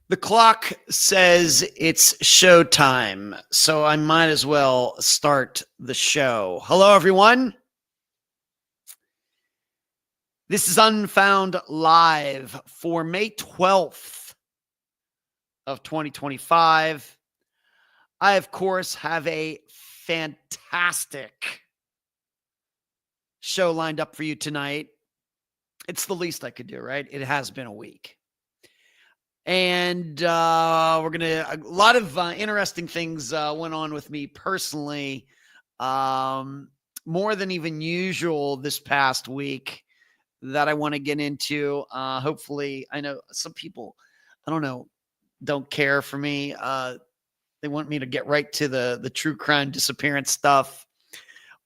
The clock says it's showtime, so I might as well start the show. Hello, everyone. This is Unfound Live for May 12th of 2025. I, of course, have a fantastic show lined up for you tonight. It's the least I could do, right? It has been a week. And we're going to, a lot of interesting things went on with me personally, more than even usual this past week that I want to get into. Hopefully, I know some people, I don't know, don't care for me. They want me to get right to the true crime disappearance stuff,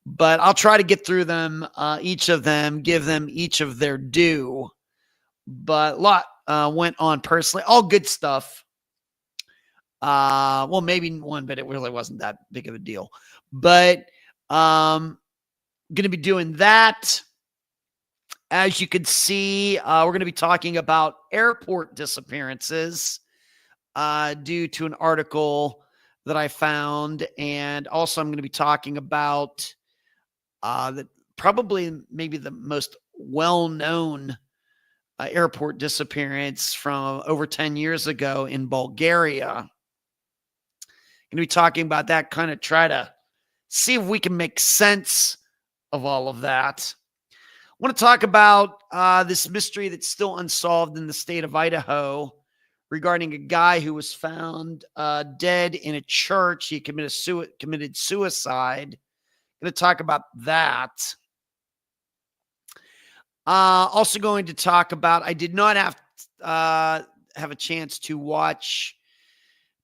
but I'll try to get through them, each of them, give them each of their due. But a lot went on personally, all good stuff. Well, maybe one, but it really wasn't that big of a deal. But going to be doing that. As you can see, we're going to be talking about airport disappearances due to an article that I found. And also I'm going to be talking about probably maybe the most well-known airport disappearance from over 10 years ago in Bulgaria. Going to be talking about that, kind of try to see if we can make sense of all of that. I want to talk about this mystery that's still unsolved in the state of Idaho regarding a guy who was found dead in a church. He committed suicide. Going to talk about that. Also going to talk about, I did not have a chance to watch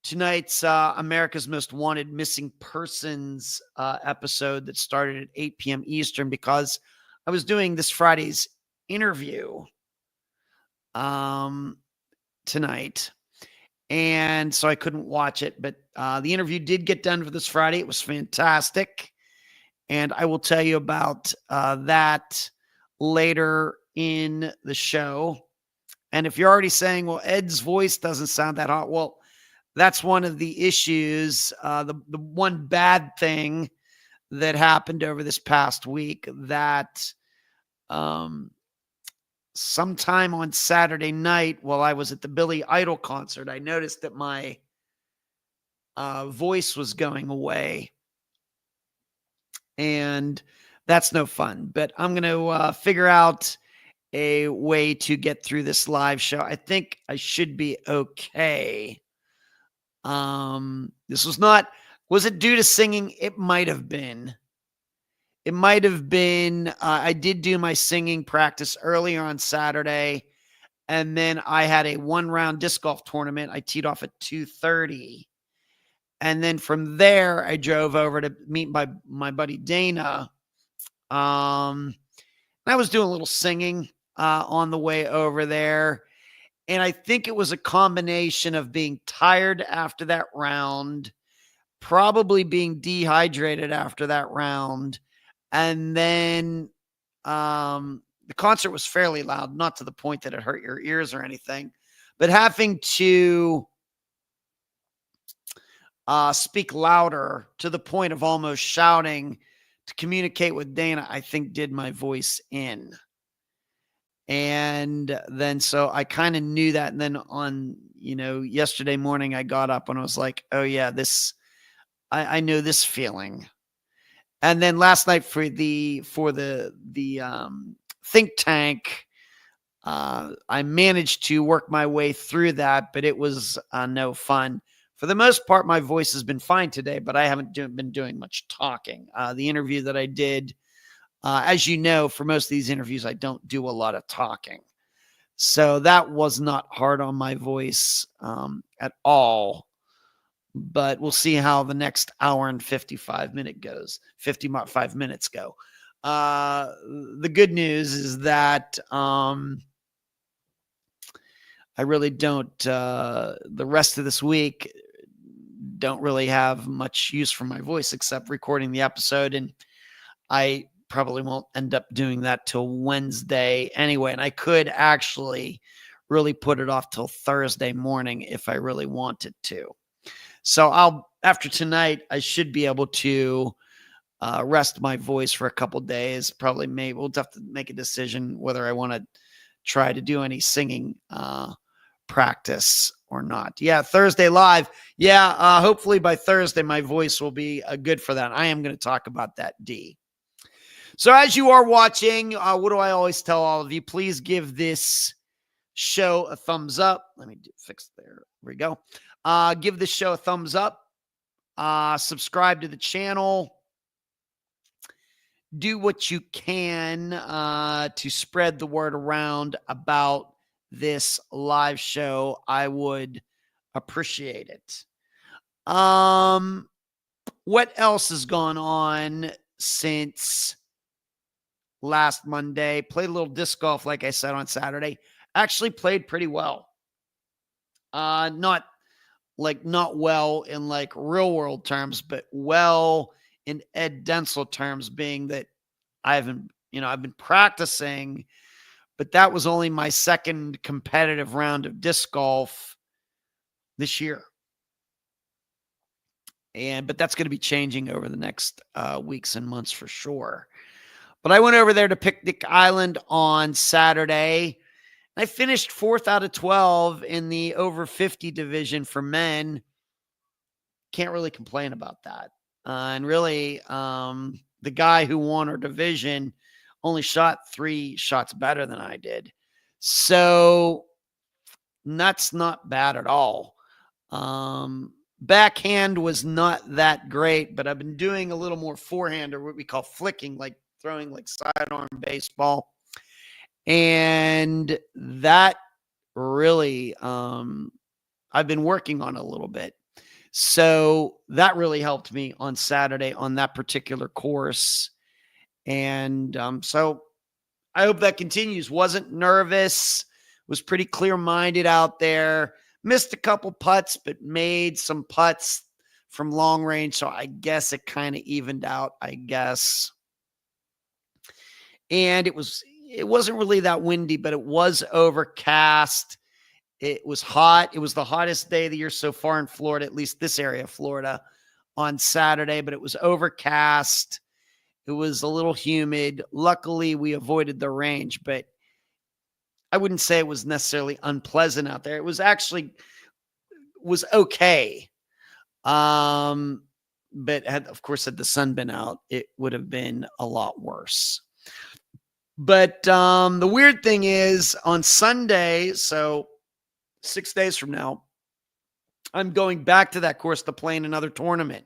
tonight's America's Most Wanted Missing Persons episode that started at 8 p.m. Eastern because I was doing this Friday's interview tonight. And so I couldn't watch it, but the interview did get done for this Friday. It was fantastic. And I will tell you about that later in the show. And if you're already saying, well, Ed's voice doesn't sound that hot, well, that's one of the issues. The one bad thing that happened over this past week, that sometime on Saturday night while I was at the Billy Idol concert, I noticed that my voice was going away. And that's no fun, but I'm going to figure out a way to get through this live show. I think I should be okay. This was it due to singing? It might have been. I did do my singing practice earlier on Saturday, and then I had a 1-round disc golf tournament. I teed off at 2:30. And then from there, I drove over to meet my buddy Dana. I was doing a little singing on the way over there. And I think it was a combination of being tired after that round, probably being dehydrated after that round. And then the concert was fairly loud, not to the point that it hurt your ears or anything, but having to speak louder to the point of almost shouting to communicate with Dana, I think did my voice in. And then, so I kind of knew that. And then on, yesterday morning, I got up and I was like, oh yeah, I know this feeling. And then last night for the think tank, I managed to work my way through that, but it was no fun. For the most part, my voice has been fine today, but I haven't been doing much talking. The interview that I did, as you know, for most of these interviews, I don't do a lot of talking. So that was not hard on my voice at all. But we'll see how the next hour and 55 minutes go. The good news is that I really don't, the rest of this week, don't really have much use for my voice except recording the episode. And I probably won't end up doing that till Wednesday anyway. And I could actually really put it off till Thursday morning if I really wanted to. So after tonight, I should be able to rest my voice for a couple days. Probably maybe we'll have to make a decision whether I want to try to do any singing practice or not. Yeah, Thursday live. Yeah, hopefully by Thursday my voice will be good for that. I am going to talk about that, D. So as you are watching, what do I always tell all of you? Please give this show a thumbs up. Let me fix there. We go. Give this show a thumbs up. Subscribe to the channel. Do what you can to spread the word around about this live show. I would appreciate it. What else has gone on since last Monday? Played a little disc golf, like I said, on Saturday. Actually played pretty well. Not well in like real world terms, but well in Ed Denzel terms, being that I've been practicing, but that was only my second competitive round of disc golf this year. But that's going to be changing over the next weeks and months for sure. But I went over there to Picnic Island on Saturday. I finished 4th out of 12 in the over 50 division for men. Can't really complain about that. And really, the guy who won our division only shot 3 shots better than I did. So that's not bad at all. Backhand was not that great, but I've been doing a little more forehand, or what we call flicking, like throwing like sidearm baseball. And that really, I've been working on a little bit. So that really helped me on Saturday on that particular course. And so I hope that continues. Wasn't nervous, was pretty clear-minded out there. Missed a couple putts, but made some putts from long range. So I guess it kind of evened out, I guess. And it wasn't really that windy, but it was overcast. It was hot. It was the hottest day of the year so far in Florida, at least this area of Florida, on Saturday, but it was overcast. It was a little humid. Luckily, we avoided the range, but I wouldn't say it was necessarily unpleasant out there. It was actually okay. But had the sun been out, it would have been a lot worse. But the weird thing is on Sunday, so 6 days from now, I'm going back to that course to play in another tournament.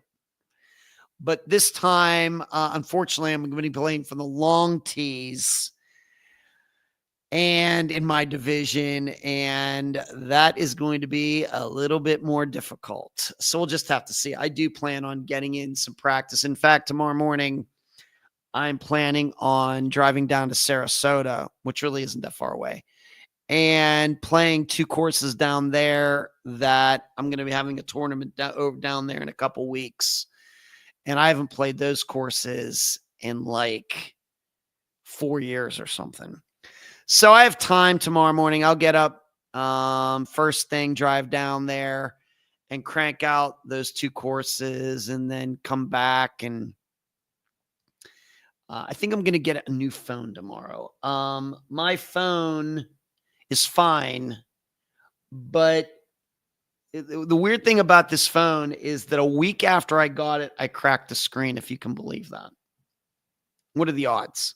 But this time, unfortunately, I'm going to be playing for the long tees and in my division, and that is going to be a little bit more difficult. So we'll just have to see. I do plan on getting in some practice. In fact, tomorrow morning, I'm planning on driving down to Sarasota, which really isn't that far away, and playing 2 courses down there that I'm going to be having a tournament down there in a couple weeks. And I haven't played those courses in like 4 years or something. So I have time tomorrow morning. I'll get up first thing, drive down there and crank out those 2 courses and then come back. And I think I'm going to get a new phone tomorrow. My phone is fine, but the weird thing about this phone is that a week after I got it, I cracked the screen, if you can believe that. What are the odds?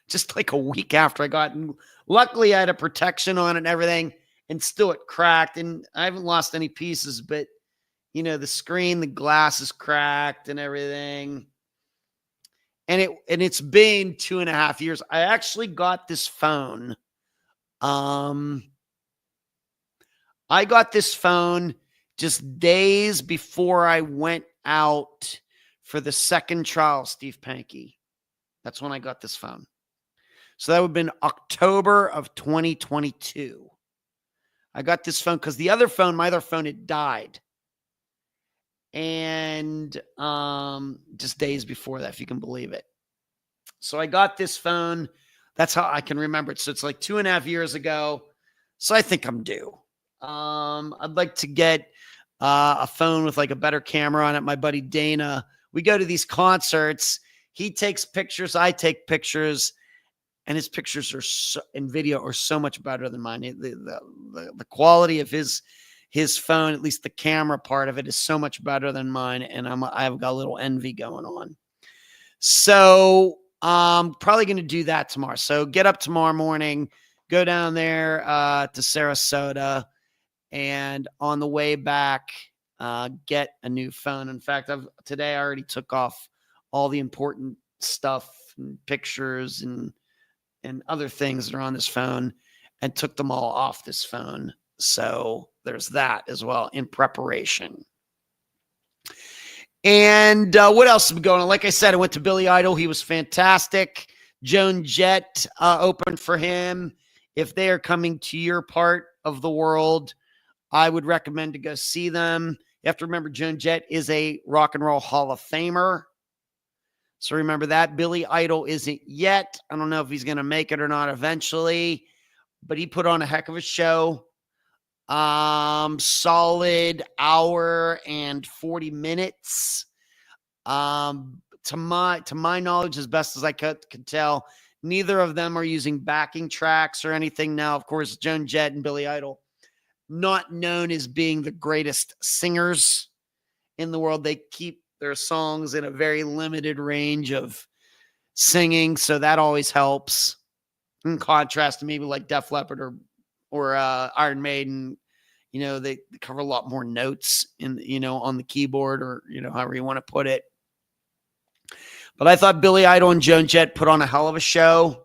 Just like a week after I got it. And luckily, I had a protection on it and everything, and still it cracked. And I haven't lost any pieces, but, the screen, the glass is cracked and everything. And it's been 2.5 years. I actually got this phone. I got this phone just days before I went out for the second trial, Steve Pankey. That's when I got this phone. So that would have been October of 2022. I got this phone because my other phone had died. And just days before that, if you can believe it. So I got this phone. That's how I can remember it. So it's like 2.5 years ago. So I think I'm due. I'd like to get a phone with like a better camera on it. My buddy Dana, we go to these concerts. He takes pictures. I take pictures. And his pictures are and video are so much better than mine. The quality of his phone, at least the camera part of it, is so much better than mine. And I've got a little envy going on. So I'm probably going to do that tomorrow. So get up tomorrow morning, go down there to Sarasota, and on the way back, get a new phone. In fact, today I already took off all the important stuff and pictures and other things that are on this phone and took them all off this phone. So there's that as well in preparation. And what else has been going on? Like I said, I went to Billy Idol. He was fantastic. Joan Jett opened for him. If they are coming to your part of the world, I would recommend to go see them. You have to remember Joan Jett is a Rock and Roll Hall of Famer. So remember that. Billy Idol isn't yet. I don't know if he's going to make it or not eventually, but he put on a heck of a show. Solid hour and 40 minutes. To my knowledge, as best as I could tell, neither of them are using backing tracks or anything. Now, of course, Joan Jett and Billy Idol, not known as being the greatest singers in the world. They keep their songs in a very limited range of singing, so that always helps. In contrast to maybe like Def Leppard or Iron Maiden, they cover a lot more notes on the keyboard, or however you want to put it. But I thought Billy Idol and Joan Jett put on a hell of a show.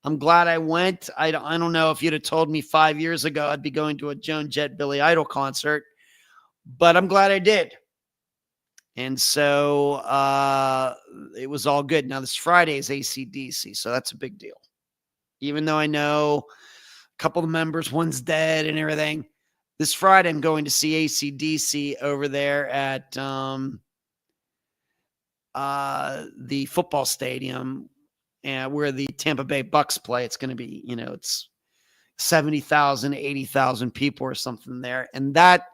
I'm glad I went. I don't know if you'd have told me 5 years ago I'd be going to a Joan Jett Billy Idol concert, but I'm glad I did. And so it was all good. Now, this Friday is AC/DC, so that's a big deal. Even though I know a couple of members, one's dead and everything, this Friday I'm going to see AC/DC over there at the football stadium where the Tampa Bay Bucks play. It's going to be, it's 70,000, 80,000 people or something there. And that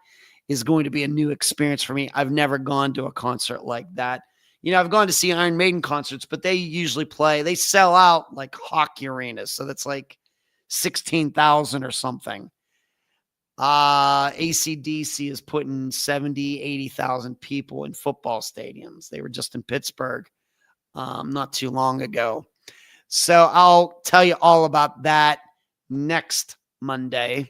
is going to be a new experience for me. I've never gone to a concert like that. I've gone to see Iron Maiden concerts, but they usually they sell out like hockey arenas. So that's like 16,000 or something. AC/DC is putting 70, 80,000 people in football stadiums. They were just in Pittsburgh not too long ago. So I'll tell you all about that next Monday.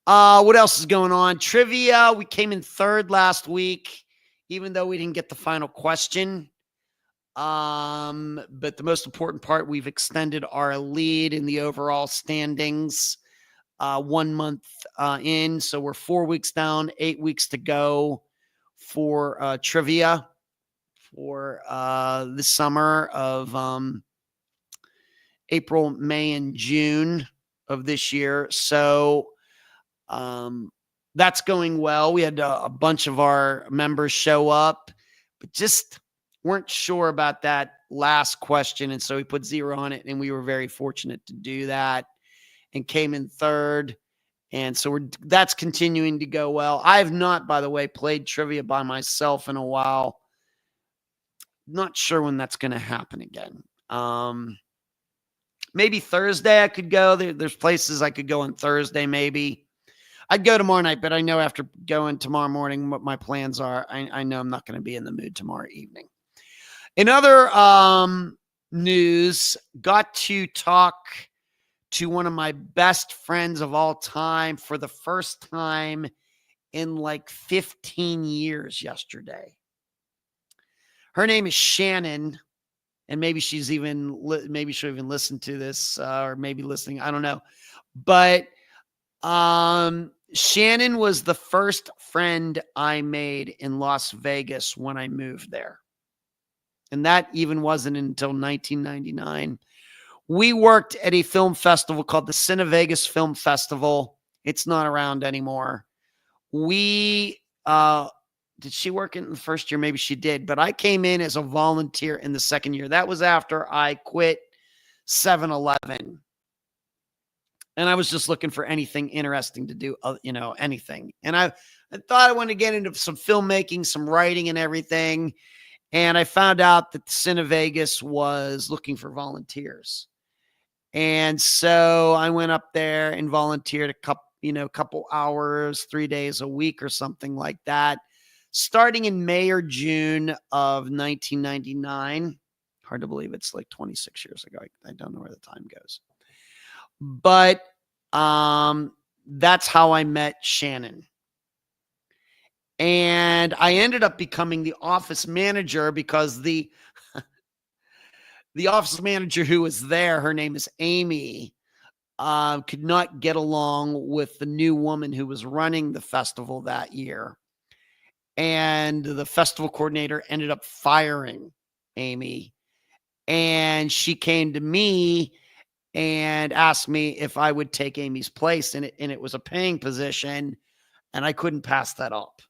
What else is going on? Trivia. We came in third last week, even though we didn't get the final question. But the most important part, we've extended our lead in the overall standings 1 month in. So we're 4 weeks down, 8 weeks to go for trivia for this summer of April, May, and June of this year. So that's going well. We had a bunch of our members show up, but just weren't sure about that last question. And so we put 0 on it, and we were very fortunate to do that and came in third. And so that's continuing to go well. I have not, by the way, played trivia by myself in a while. Not sure when that's going to happen again. Maybe Thursday I could go. There's places I could go on Thursday maybe. I'd go tomorrow night, but I know after going tomorrow morning what my plans are. I know I'm not going to be in the mood tomorrow evening. In other news, got to talk to one of my best friends of all time for the first time in like 15 years yesterday. Her name is Shannon, and maybe she'll even listen to this or maybe listening. I don't know. But Shannon was the first friend I made in Las Vegas when I moved there. And that even wasn't until 1999. We worked at a film festival called the Cine Vegas Film Festival. It's not around anymore. Did she work in the first year? Maybe she did, but I came in as a volunteer in the second year. That was after I quit 7-Eleven. And I was just looking for anything interesting to do, anything. And I thought I wanted to get into some filmmaking, some writing and everything. And I found out that the Cine Vegas was looking for volunteers. And so I went up there and volunteered a couple hours, 3 days a week or something like that, starting in May or June of 1999. Hard to believe it's like 26 years ago. I don't know where the time goes. But that's how I met Shannon. And I ended up becoming the office manager because the office manager who was there, her name is Amy, could not get along with the new woman who was running the festival that year. And the festival coordinator ended up firing Amy. And she came to me and asked me if I would take Amy's place. And it was a paying position. And I couldn't pass that up.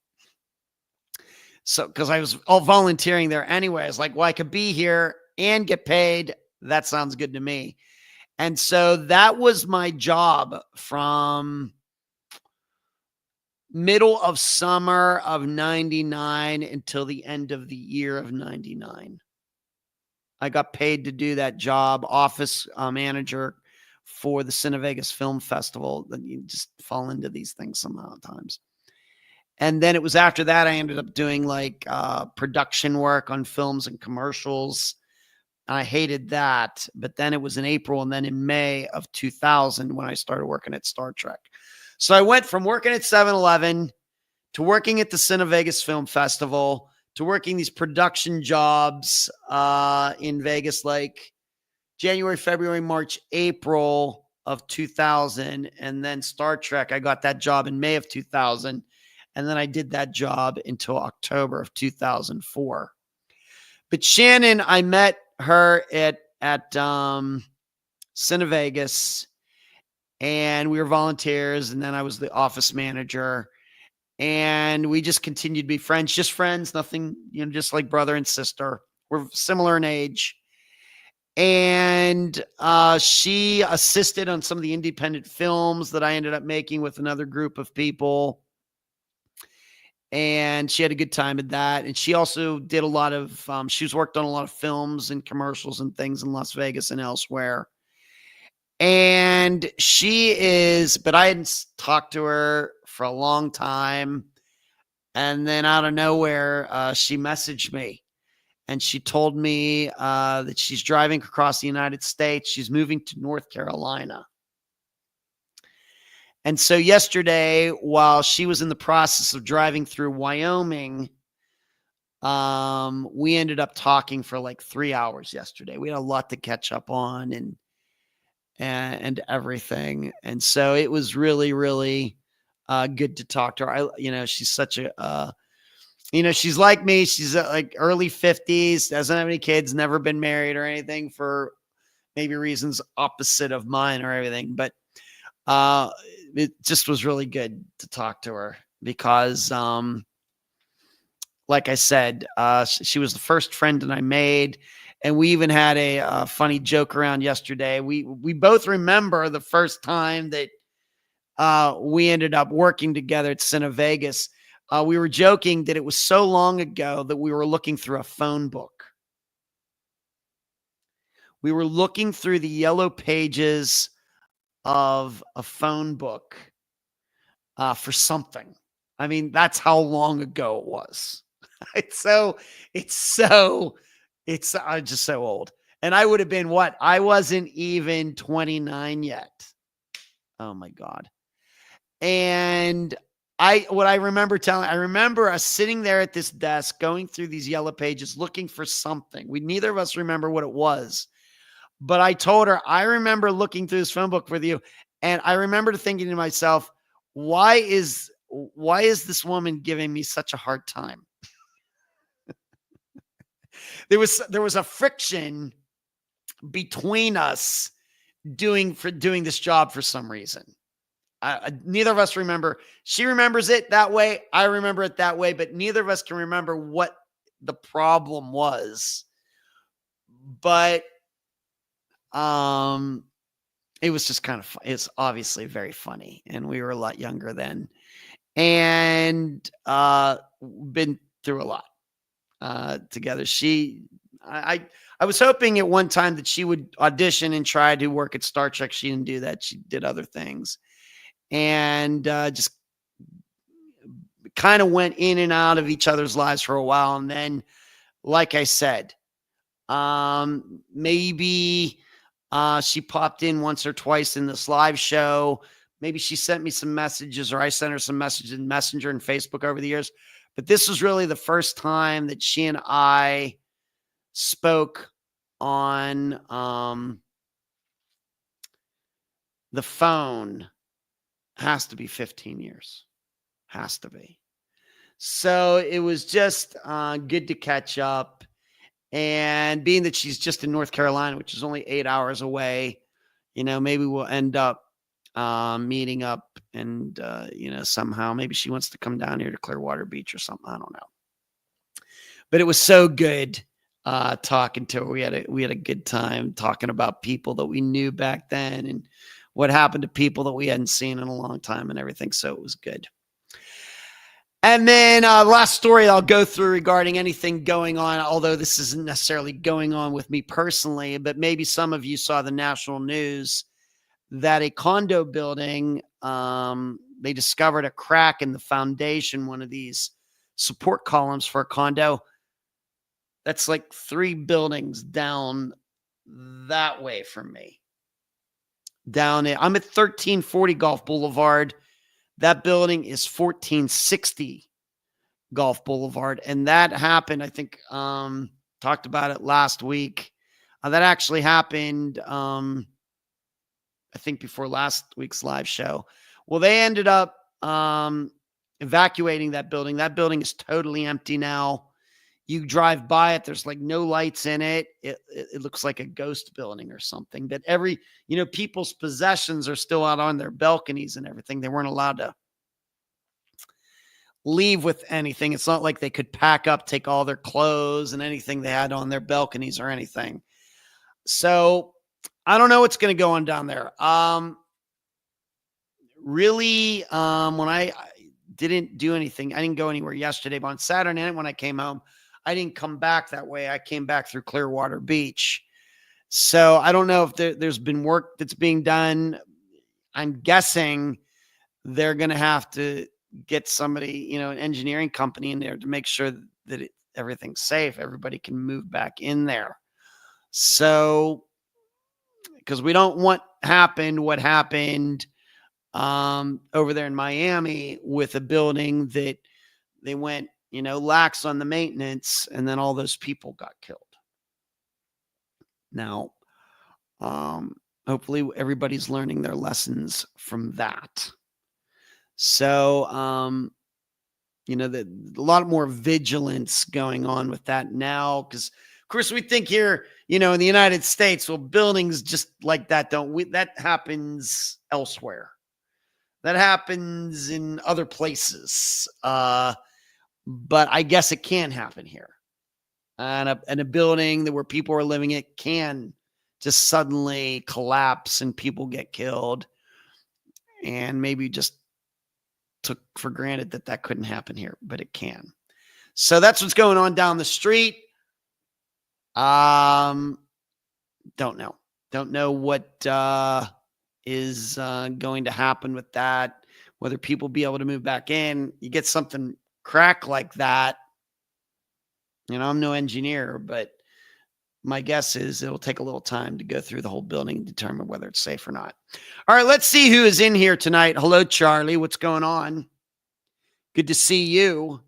So, because I was all volunteering there anyway, I was like, well, I could be here and get paid. That sounds good to me. And so that was my job from middle of summer of 99 until the end of the year of 99. I got paid to do that job, office manager for the Cine Vegas Film Festival. Then you just fall into these things sometimes. And then it was after that, I ended up doing like production work on films and commercials. I hated that. But then it was in April and then in May of 2000 when I started working at Star Trek. So I went from working at 7-Eleven to working at the Cine Vegas Film Festival to working these production jobs in Vegas, like January, February, March, April of 2000. And then Star Trek, I got that job in May of 2000. And then I did that job until October of 2004. But Shannon, I met her at Cine Vegas, and we were volunteers. And then I was the office manager, and we just continued to be friends, just friends, nothing, just like brother and sister. We're similar in age. And she assisted on some of the independent films that I ended up making with another group of people. And she had a good time at that. And she also did a lot of, she's worked on a lot of films and commercials and things in Las Vegas and elsewhere. And but I hadn't talked to her for a long time. And then out of nowhere, she messaged me and she told me that she's driving across the United States. She's moving to North Carolina. And so yesterday, while she was in the process of driving through Wyoming, we ended up talking for like 3 hours yesterday. We had a lot to catch up on and everything. And so it was really, really good to talk to her. She's such a, she's like me. She's like early 50s, doesn't have any kids, never been married or anything for maybe reasons opposite of mine or everything. But it just was really good to talk to her because, like I said, she was the first friend that I made. And we even had a funny joke around yesterday. We both remember the first time that we ended up working together at Cine Vegas. We were joking that it was so long ago that we were looking through a phone book. We were looking through the yellow pages of a phone book for something. I mean, that's how long ago it was. It's I'm just so old. And I would have been what? I wasn't even 29 yet. Oh my God. And I remember us sitting there at this desk, going through these yellow pages, looking for something. Neither of us remember what it was. But I told her, I remember looking through this phone book with you. And I remember thinking to myself, why is this woman giving me such a hard time? There was a friction between us doing this job for some reason. Neither of us remember. She remembers it that way. I remember it that way, but neither of us can remember what the problem was. But it was just kind of, it's obviously very funny. And we were a lot younger then, and been through a lot together. I was hoping at one time that she would audition and try to work at Star Trek. She didn't do that. She did other things, and just kind of went in and out of each other's lives for a while. And then, like I said, maybe she popped in once or twice in this live show. Maybe she sent me some messages, or I sent her some messages in Messenger and Facebook over the years. But this was really the first time that she and I spoke on the phone. Has to be 15 years. Has to be. So it was just good to catch up. And being that she's just in North Carolina, which is only 8 hours away, maybe we'll end up meeting up, and, somehow maybe she wants to come down here to Clearwater Beach or something. I don't know. But it was so good talking to her. We had a good time talking about people that we knew back then and what happened to people that we hadn't seen in a long time and everything. So it was good. And then last story I'll go through regarding anything going on, although this isn't necessarily going on with me personally, but maybe some of you saw the national news that a condo building, they discovered a crack in the foundation, one of these support columns for a condo. That's like 3 buildings down that way from me. I'm at 1340 Gulf Boulevard. That building is 1460 Gulf Boulevard. And that happened, I think, talked about it last week. That actually happened, I think, before last week's live show. Well, they ended up evacuating that building. That building is totally empty now. You drive by it, there's like no lights in it. It looks like a ghost building or something. But people's possessions are still out on their balconies and everything. They weren't allowed to leave with anything. It's not like they could pack up, take all their clothes and anything they had on their balconies or anything. So I don't know what's going to go on down there. When I didn't do anything, I didn't go anywhere yesterday, but on Saturday night when I came home, I didn't come back that way. I came back through Clearwater Beach. So I don't know if there's been work that's being done. I'm guessing they're going to have to get somebody, an engineering company in there to make sure that everything's safe. Everybody can move back in there. So, because we don't want what happened over there in Miami with a building that they went, lax on the maintenance, and then all those people got killed. Now, hopefully everybody's learning their lessons from that. So, a lot more vigilance going on with that now, because of course we think here, in the United States, well, buildings just like that that happens elsewhere. That happens in other places. But I guess it can happen here. And a building where people are living, it can just suddenly collapse and people get killed. And maybe just took for granted that couldn't happen here, but it can. So that's what's going on down the street. Don't know what is going to happen with that, whether people be able to move back in. You get something crack like that. I'm no engineer, but my guess is it'll take a little time to go through the whole building and determine whether it's safe or not. All right, let's see who is in here tonight. Hello, Charlie. What's going on? Good to see you.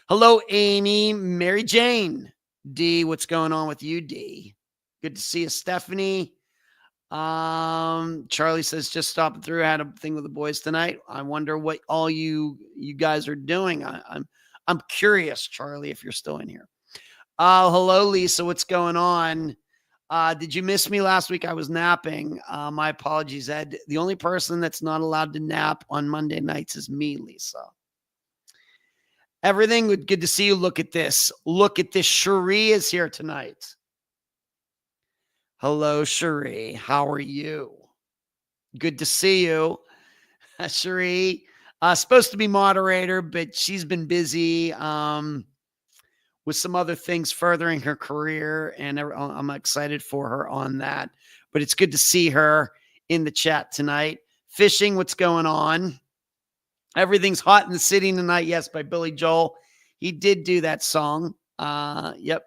Hello, Amy. Mary Jane. D, what's going on with you, D? Good to see you, Stephanie. Charlie says, just stopping through. I had a thing with the boys tonight. I wonder what all you guys are doing. I'm curious, Charlie, if you're still in here. Hello, Lisa. What's going on? Did you miss me last week? I was napping. My apologies, Ed. The only person that's not allowed to nap on Monday nights is me, Lisa. Everything good to see you. Look at this. Look at this. Cherie is here tonight. Hello, Cherie. How are you? Good to see you. Cherie, supposed to be moderator, but she's been busy with some other things furthering her career, and I'm excited for her on that. But it's good to see her in the chat tonight. Fishing, what's going on? Everything's hot in the city tonight. Yes, by Billy Joel. He did do that song. Yep,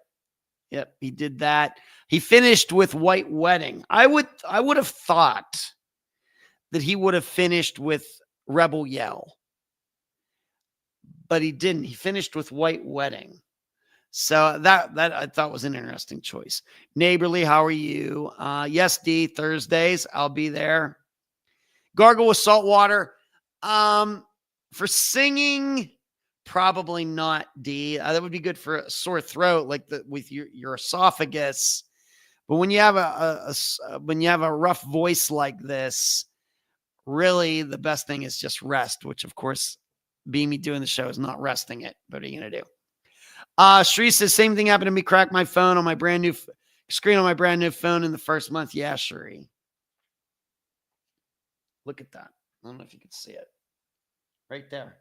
he did that. He finished with White Wedding. I would have thought that he would have finished with Rebel Yell, but he didn't. He finished with White Wedding. So that I thought was an interesting choice. Neighborly, how are you? Yes, D, Thursdays, I'll be there. Gargle with salt water. For singing, probably not, D. That would be good for a sore throat, like with your esophagus. But when you have a rough voice like this, really the best thing is just rest, which of course, being me doing the show is not resting it. What are you gonna do? Shree says, same thing happened to me. Cracked my phone on my brand new screen on my brand new phone in the first month. Yeah, Shree. Look at that. I don't know if you can see it. Right there.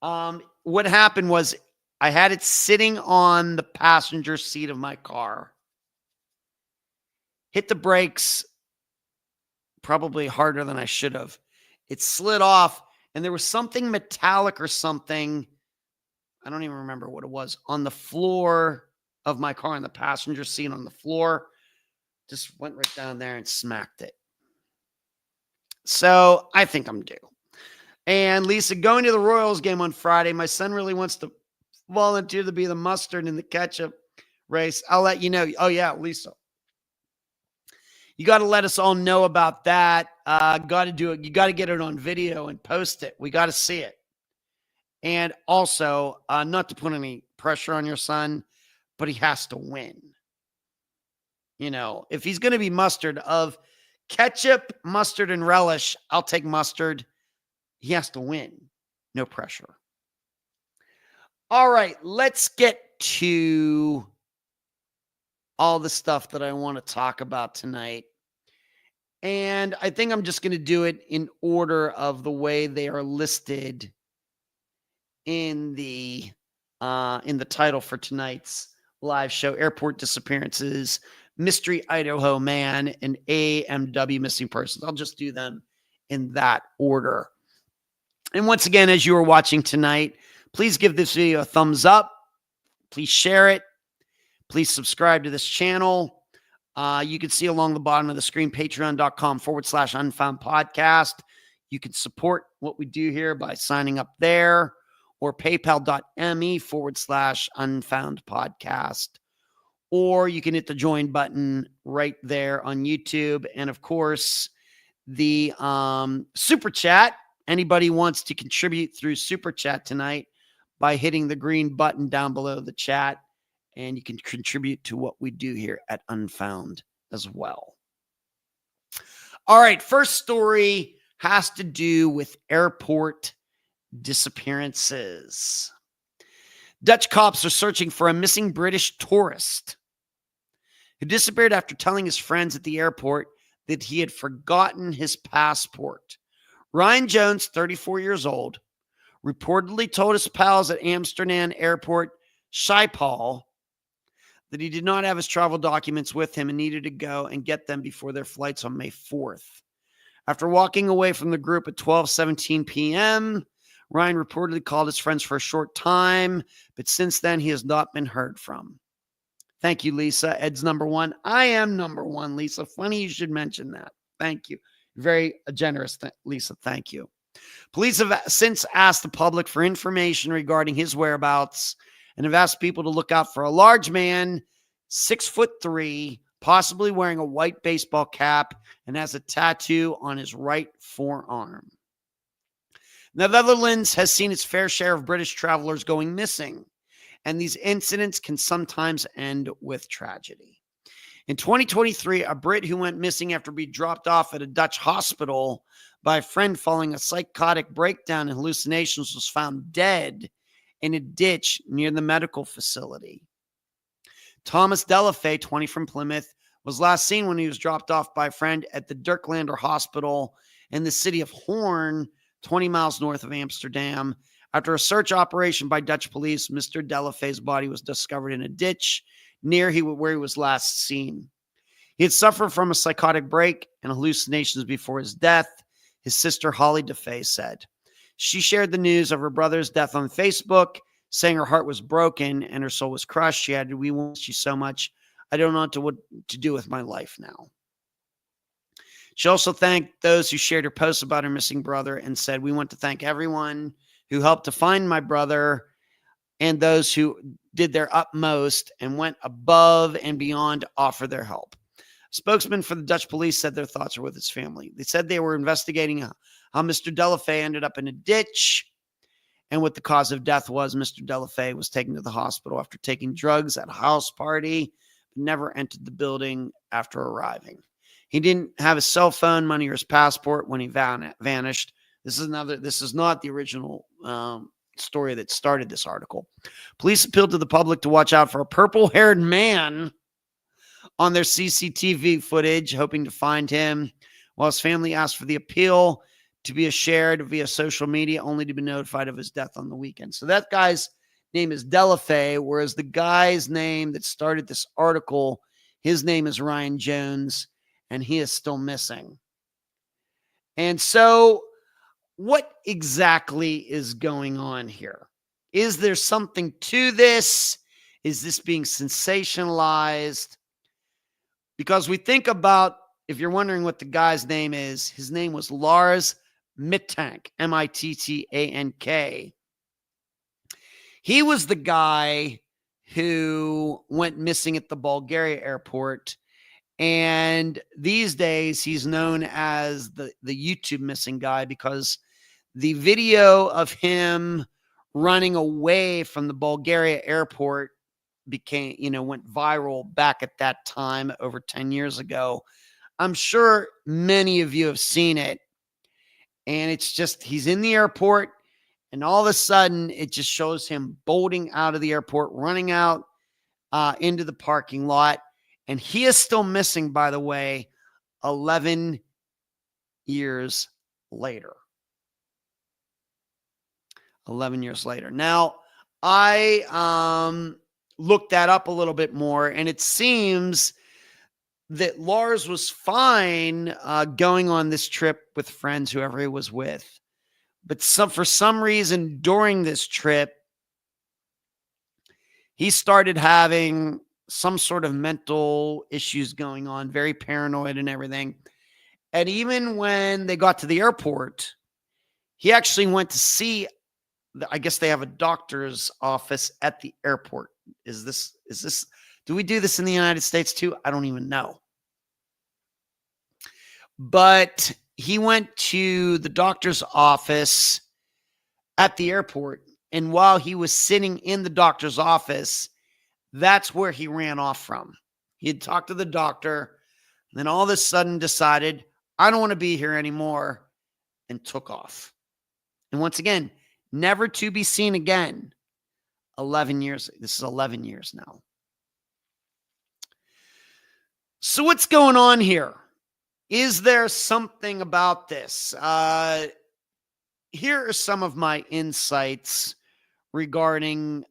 What happened was I had it sitting on the passenger seat of my car. Hit the brakes probably harder than I should have. It slid off, and there was something metallic or something, I don't even remember what it was, on the floor of my car, on the passenger seat on the floor. Just went right down there and smacked it. So I think I'm due. And Lisa, going to the Royals game on Friday. My son really wants to volunteer to be the mustard in the ketchup race. I'll let you know. Oh, yeah, Lisa. You got to let us all know about that. Got to do it. You got to get it on video and post it. We got to see it. And also, not to put any pressure on your son, but he has to win. You know, if he's going to be mustard of ketchup, mustard, and relish, I'll take mustard. He has to win. No pressure. All right, let's get to all the stuff that I want to talk about tonight. And I think I'm just going to do it in order of the way they are listed in the title for tonight's live show: Airport Disappearances, Mystery Idaho Man, and AMW Missing Persons. I'll just do them in that order. And once again, as you are watching tonight, please give this video a thumbs up. Please share it. Please subscribe to this channel. You can see along the bottom of the screen, patreon.com/Unfound Podcast. You can support what we do here by signing up there, or paypal.me/Unfound Podcast. Or you can hit the join button right there on YouTube. And of course, the super chat. Anybody wants to contribute through super chat tonight by hitting the green button down below the chat, and you can contribute to what we do here at Unfound as well. All right, first story has to do with airport disappearances. Dutch cops are searching for a missing British tourist who disappeared after telling his friends at the airport that he had forgotten his passport. Ryan Jones, 34 years old, reportedly told his pals at Amsterdam Airport Schiphol that he did not have his travel documents with him and needed to go and get them before their flights on May 4th. After walking away from the group at 12:17 p.m., Ryan reportedly called his friends for a short time, but since then he has not been heard from. Thank you, Lisa. Ed's number one. I am number one, Lisa. Funny you should mention that. Thank you. Very generous, Lisa. Thank you. Police have since asked the public for information regarding his whereabouts and have asked people to look out for a large man, 6'3", possibly wearing a white baseball cap and has a tattoo on his right forearm. Now, the Netherlands has seen its fair share of British travelers going missing, and these incidents can sometimes end with tragedy. In 2023, a Brit who went missing after being dropped off at a Dutch hospital by a friend following a psychotic breakdown and hallucinations was found dead in a ditch near the medical facility. Thomas Delafay, 20, from Plymouth, was last seen when he was dropped off by a friend at the Dirklander Hospital in the city of Hoorn, 20 miles north of Amsterdam. After a search operation by Dutch police, Mr. Delafay's body was discovered in a ditch near where he was last seen. He had suffered from a psychotic break and hallucinations before his death, his sister Holly Defay said. She shared the news of her brother's death on Facebook, saying her heart was broken and her soul was crushed. She added, "We want you so much. I don't know what to do with my life now." She also thanked those who shared her posts about her missing brother and said, "We want to thank everyone who helped to find my brother and those who did their utmost and went above and beyond to offer their help." A spokesman for the Dutch police said their thoughts are with his family. They said they were investigating how Mr. Delafay ended up in a ditch and what the cause of death was. Mr. Delafay was taken to the hospital after taking drugs at a house party, but never entered the building after arriving. He didn't have his cell phone, money, or his passport when he vanished. This is not the original story that started this article. Police appealed to the public to watch out for a purple-haired man on their CCTV footage, hoping to find him, while his family asked for the appeal to be shared via social media, only to be notified of his death on the weekend. So that guy's name is Delafay, whereas the guy's name that started this article, his name is Ryan Jones, and he is still missing. And so what exactly is going on here? Is there something to this? Is this being sensationalized? Because we think about, if you're wondering what the guy's name is, his name was Lars Mittank, Mittank. He was the guy who went missing at the Bulgaria airport. And these days, he's known as the YouTube missing guy because the video of him running away from the Bulgaria airport went viral back at that time over 10 years ago. I'm sure many of you have seen it. And it's just, he's in the airport and all of a sudden it just shows him bolting out of the airport, running out into the parking lot. And he is still missing, by the way, 11 years later. 11 years later. Now, I looked that up a little bit more, and it seems that Lars was fine going on this trip with friends, whoever he was with. But for some reason during this trip, he started having some sort of mental issues going on, very paranoid and everything. And even when they got to the airport, he actually went to see, I guess they have a doctor's office at the airport. Do we do this in the United States too? I don't even know. But he went to the doctor's office at the airport. And while he was sitting in the doctor's office, that's where he ran off from. He had talked to the doctor, and then all of a sudden decided, I don't want to be here anymore, and took off. And once again, never to be seen again. 11 years. This is 11 years now. So what's going on here? Is there something about this? Here are some of my insights regarding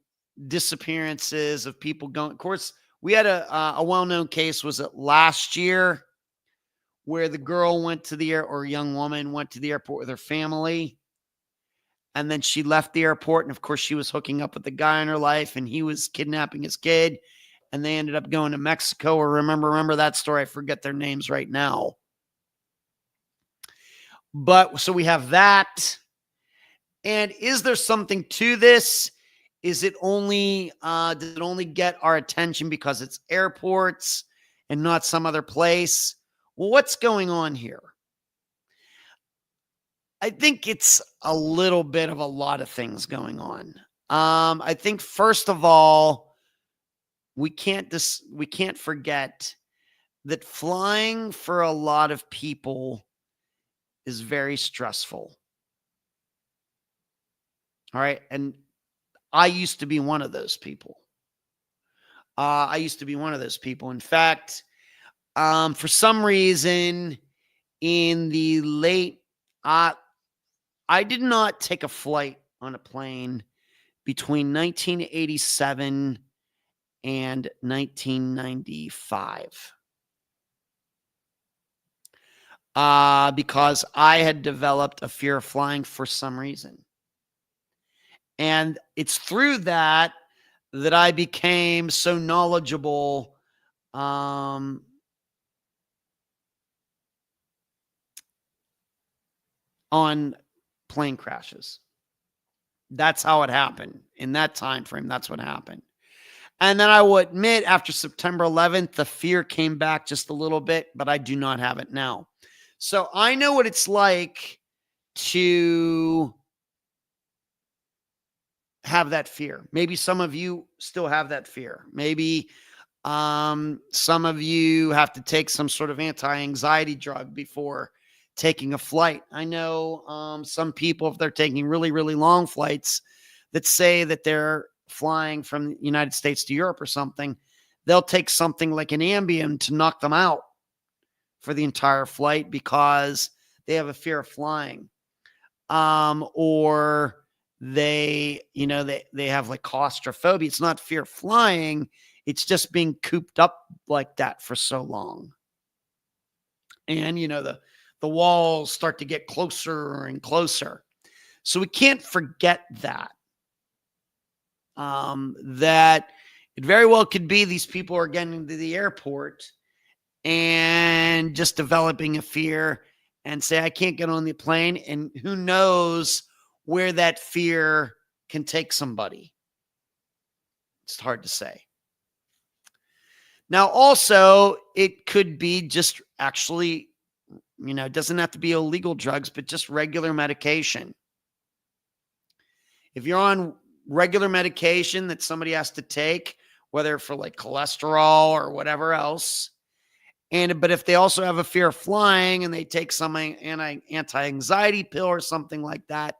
disappearances of people going. Of course, we had a well-known case, was it last year, where the girl went to the or a young woman went to the airport with her family, and then she left the airport, and of course she was hooking up with the guy in her life, and he was kidnapping his kid, and they ended up going to Mexico. Or remember that story? I forget their names right now. But so we have that. And is there something to this? Is it only, does it only get our attention because it's airports and not some other place? Well, what's going on here? I think it's a little bit of a lot of things going on. I think first of all, we can't forget that flying for a lot of people is very stressful. All right. And I used to be one of those people. I used to be one of those people. In fact, for some reason, in the late, I did not take a flight on a plane between 1987 and 1995. Because I had developed a fear of flying for some reason. And it's through that I became so knowledgeable on plane crashes. That's how it happened. In that time frame, that's what happened. And then I will admit, after September 11th, the fear came back just a little bit, but I do not have it now. So I know what it's like to have that fear. Maybe some of you still have that fear. Maybe some of you have to take some sort of anti-anxiety drug before taking a flight. I know some people, if they're taking really, really long flights, that say that they're flying from the United States to Europe or something, they'll take something like an Ambien to knock them out for the entire flight because they have a fear of flying. Or they have like claustrophobia. It's not fear of flying. It's just being cooped up like that for so long. And, the walls start to get closer and closer. So we can't forget that. That it very well could be these people are getting to the airport and just developing a fear and say, I can't get on the plane. And who knows where that fear can take somebody. It's hard to say. Now, also, it could be just actually, it doesn't have to be illegal drugs, but just regular medication. If you're on regular medication that somebody has to take, whether for like cholesterol or whatever else, but if they also have a fear of flying and they take some anti-anxiety pill or something like that,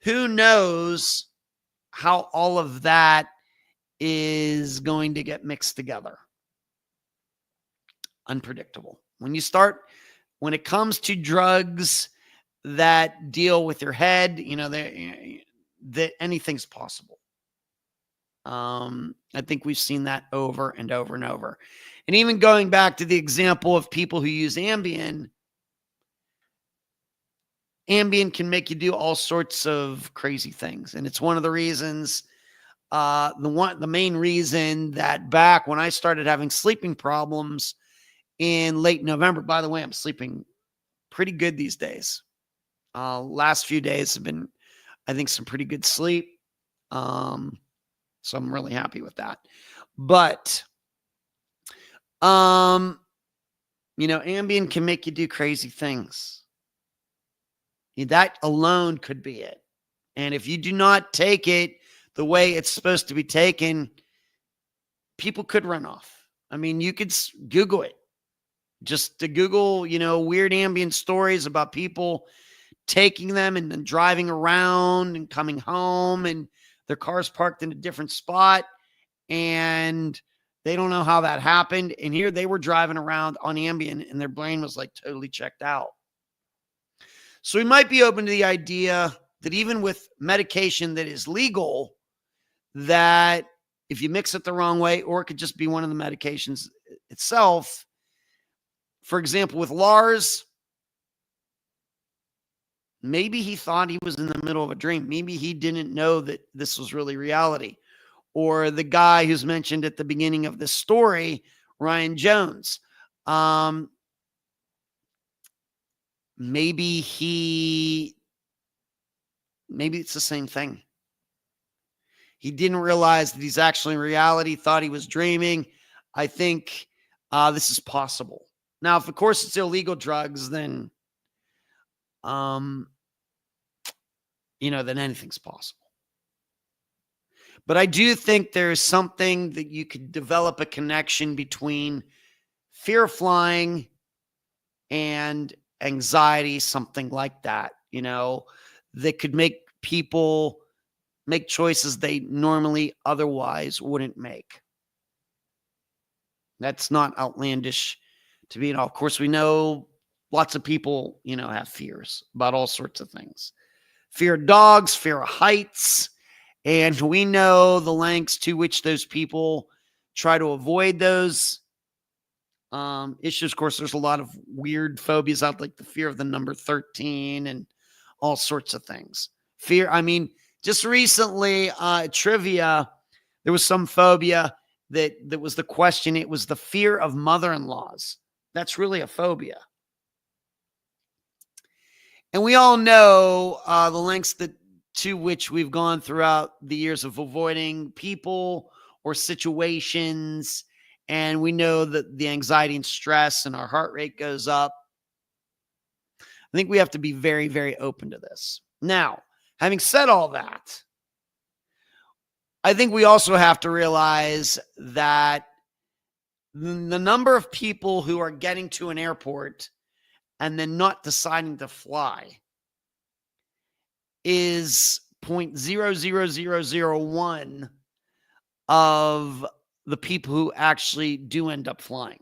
who knows how all of that is going to get mixed together. Unpredictable. When it comes to drugs that deal with your head, that anything's possible. I think we've seen that over and over and over. And even going back to the example of people who use Ambien can make you do all sorts of crazy things. And it's one of the reasons, the main reason that back when I started having sleeping problems in late November, by the way, I'm sleeping pretty good these days. Last few days have been, I think, some pretty good sleep. So I'm really happy with that. But, Ambien can make you do crazy things. That alone could be it. And if you do not take it the way it's supposed to be taken, people could run off. I mean, you could Google it. Just to Google, weird Ambien stories about people taking them and then driving around and coming home and their car's parked in a different spot and they don't know how that happened. And here they were driving around on Ambien and their brain was like totally checked out. So we might be open to the idea that even with medication that is legal, that if you mix it the wrong way, or it could just be one of the medications itself. For example, with Lars, maybe he thought he was in the middle of a dream. Maybe he didn't know that this was really reality. Or the guy who's mentioned at the beginning of this story, Ryan Jones. Maybe it's the same thing. He didn't realize that he's actually in reality, thought he was dreaming. I think this is possible. Now, if of course it's illegal drugs, then then anything's possible. But I do think there's something that you could develop a connection between fear of flying and anxiety, something like that, that could make people make choices they normally otherwise wouldn't make. That's not outlandish to me at all. Of course, we know lots of people, have fears about all sorts of things. Fear of dogs, fear of heights. And we know the lengths to which those people try to avoid those issues. Of course, there's a lot of weird phobias out, like the fear of the number 13 and all sorts of things. Just recently, trivia, there was some phobia that was the question. It was the fear of mother-in-laws. That's really a phobia. And we all know the lengths to which we've gone throughout the years of avoiding people or situations. And we know that the anxiety and stress and our heart rate goes up. I think we have to be very, very open to this. Now, having said all that, I think we also have to realize that the number of people who are getting to an airport and then not deciding to fly is 0.00001 of the people who actually do end up flying.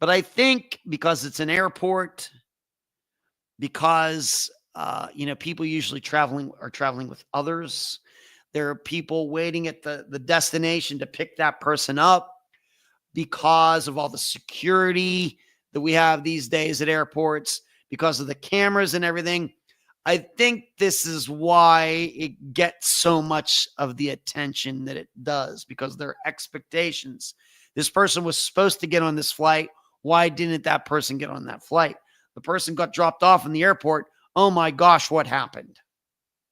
But I think because it's an airport, because people usually are traveling with others. There are people waiting at the destination to pick that person up because of all the security that we have these days at airports, because of the cameras and everything. I think this is why it gets so much of the attention that it does, because there are expectations. This person was supposed to get on this flight. Why didn't that person get on that flight? The person got dropped off in the airport. Oh my gosh, what happened?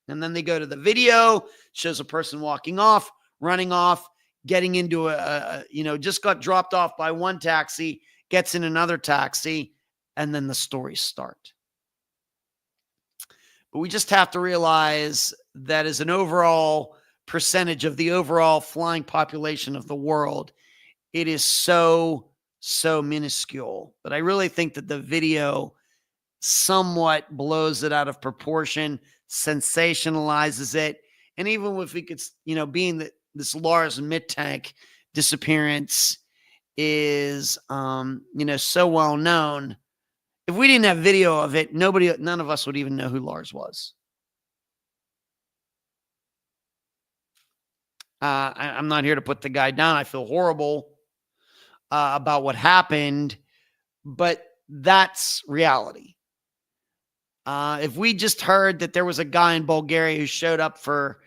And then they go to the video, shows a person walking off, running off, getting into just got dropped off by one taxi, gets in another taxi, and then the stories start. But we just have to realize that as an overall percentage of the overall flying population of the world, it is so, so minuscule. But I really think that the video somewhat blows it out of proportion, sensationalizes it. And even if we could, being that this Lars Mittank disappearance is, so well known, if we didn't have video of it, none of us would even know who Lars was. I'm not here to put the guy down. I feel horrible about what happened, but that's reality. If we just heard that there was a guy in Bulgaria who showed up for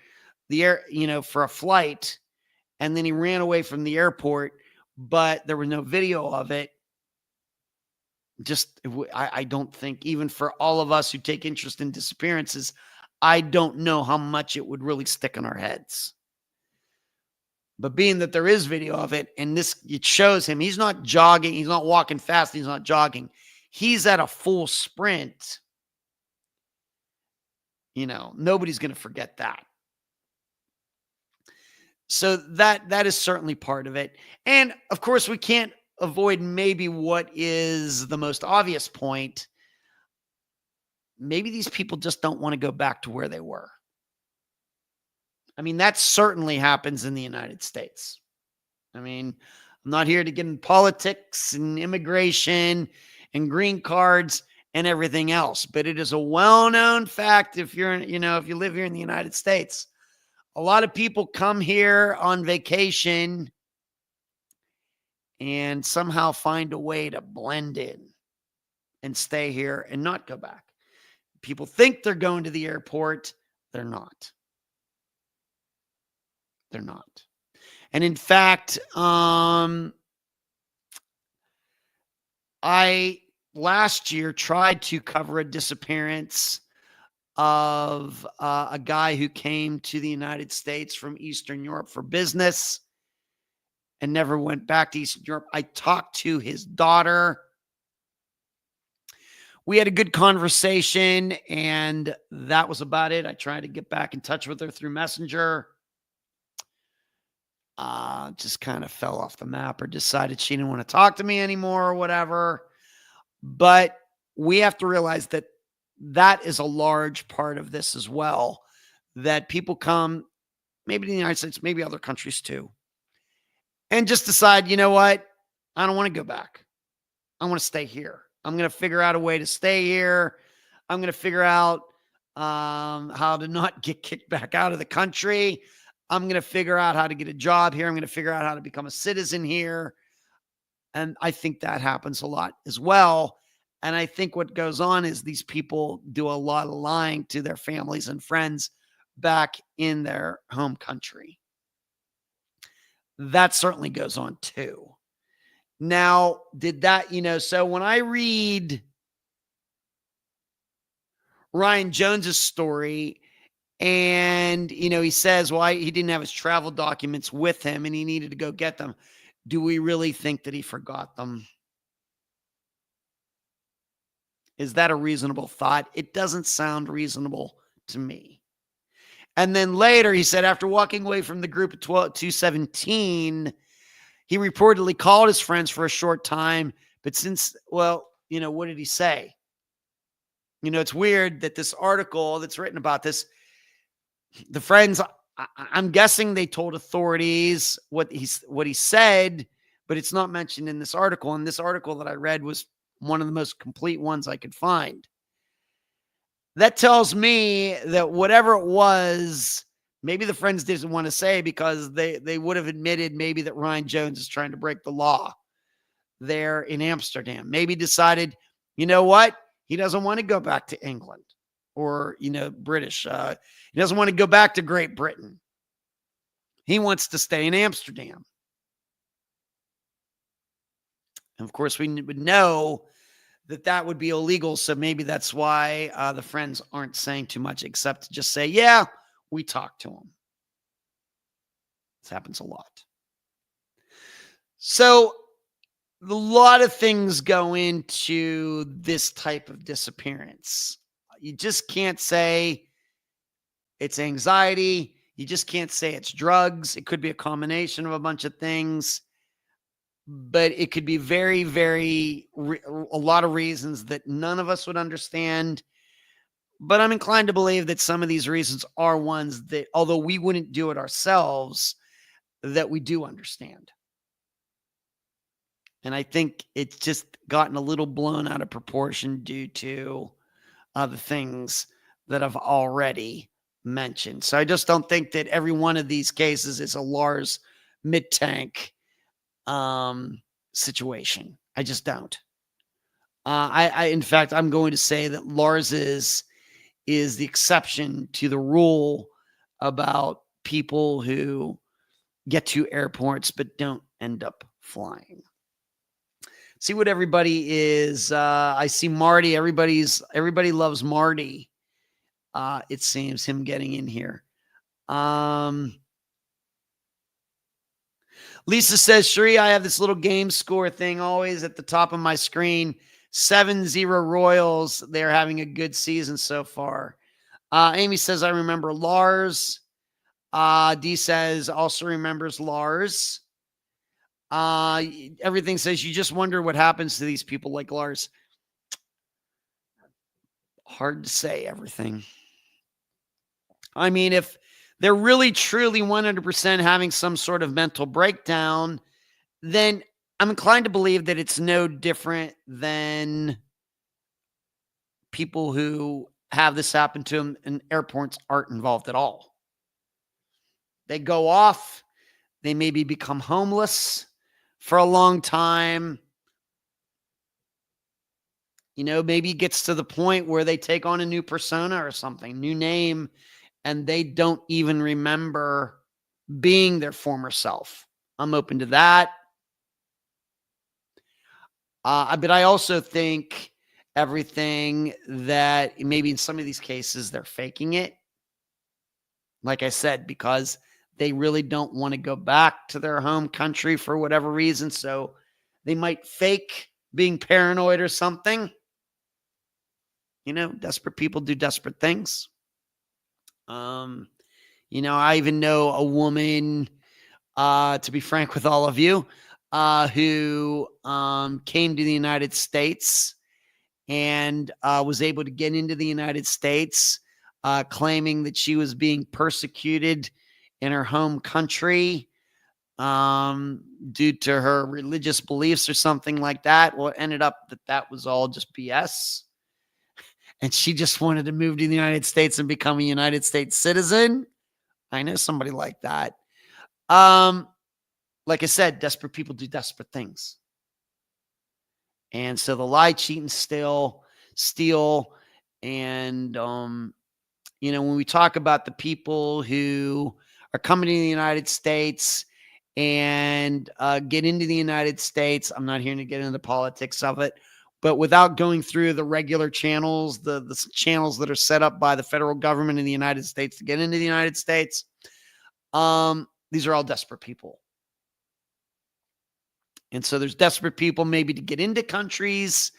for a flight, and then he ran away from the airport, but there was no video of it, I don't think, even for all of us who take interest in disappearances, I don't know how much it would really stick in our heads. But being that there is video of it, and it shows him, he's not jogging, he's not walking fast, he's not jogging. He's at a full sprint. Nobody's going to forget that. So that is certainly part of it. And of course, we can't avoid maybe what is the most obvious point. Maybe these people just don't want to go back to where they were. That certainly happens in the United States. I'm not here to get in politics and immigration and green cards and everything else, but it is a well-known fact. If you live here in the United States, a lot of people come here on vacation and somehow find a way to blend in and stay here and not go back. People think they're going to the airport. They're not. They're not. And in fact, I last year tried to cover a disappearance of a guy who came to the United States from Eastern Europe for business and never went back to Eastern Europe. I talked to his daughter. We had a good conversation, and that was about it. I tried to get back in touch with her through Messenger. Just kind of fell off the map, or decided she didn't want to talk to me anymore or whatever. But we have to realize that is a large part of this as well, that people come maybe to the United States, maybe other countries too, and just decide, you know what? I don't want to go back. I want to stay here. I'm going to figure out a way to stay here. I'm going to figure out how to not get kicked back out of the country. I'm going to figure out how to get a job here. I'm going to figure out how to become a citizen here. And I think that happens a lot as well. And I think what goes on is these people do a lot of lying to their families and friends back in their home country. That certainly goes on too. Now, did that, so when I read Ryan Jones's story and, he says, well, he didn't have his travel documents with him and he needed to go get them. Do we really think that he forgot them? Is that a reasonable thought? It doesn't sound reasonable to me. And then later he said, after walking away from the group at 2:17, he reportedly called his friends for a short time. But since, what did he say? It's weird that this article that's written about this, the friends, I'm guessing they told authorities what he said, but it's not mentioned in this article. And this article that I read was one of the most complete ones I could find. That tells me that whatever it was, maybe the friends didn't want to say because they would have admitted maybe that Ryan Jones is trying to break the law there in Amsterdam. Maybe decided, you know what? He doesn't want to go back to England or, British. He doesn't want to go back to Great Britain. He wants to stay in Amsterdam. And of course, we would know that would be illegal. So maybe that's why the friends aren't saying too much except to just say, yeah, we talked to him. This happens a lot. So a lot of things go into this type of disappearance. You just can't say it's anxiety. You just can't say it's drugs. It could be a combination of a bunch of things. But it could be very, very, a lot of reasons that none of us would understand. But I'm inclined to believe that some of these reasons are ones that, although we wouldn't do it ourselves, that we do understand. And I think it's just gotten a little blown out of proportion due to the things that I've already mentioned. So I just don't think that every one of these cases is a Lars Midtank situation. I just don't. In fact, I'm going to say that Lars is the exception to the rule about people who get to airports but don't end up flying. See what everybody is. I see Marty. Everybody loves Marty. It seems him getting in here. Lisa says, Sheree, I have this little game score thing always at the top of my screen. 7-0 Royals. They're having a good season so far. Amy says, I remember Lars. D says, also remembers Lars. Everything says, you just wonder what happens to these people like Lars. Hard to say everything. I mean, if they're really, truly 100% having some sort of mental breakdown, then I'm inclined to believe that it's no different than people who have this happen to them and airports aren't involved at all. They go off. They maybe become homeless for a long time. Maybe it gets to the point where they take on a new persona or something, new name, and they don't even remember being their former self. I'm open to that. But I also think everything that maybe in some of these cases, they're faking it. Like I said, because they really don't want to go back to their home country for whatever reason. So they might fake being paranoid or something. Desperate people do desperate things. I even know a woman, to be frank with all of you, who came to the United States and was able to get into the United States, claiming that she was being persecuted in her home country. due to her religious beliefs or something like that. Well, it ended up that was all just BS. And she just wanted to move to the United States and become a United States citizen. I know somebody like that. Like I said, desperate people do desperate things. And so the lie, cheat, and steal. And, when we talk about the people who are coming to the United States and get into the United States, I'm not here to get into the politics of it, but without going through the regular channels, the channels that are set up by the federal government in the United States to get into the United States, these are all desperate people. And so there's desperate people maybe to get into countries,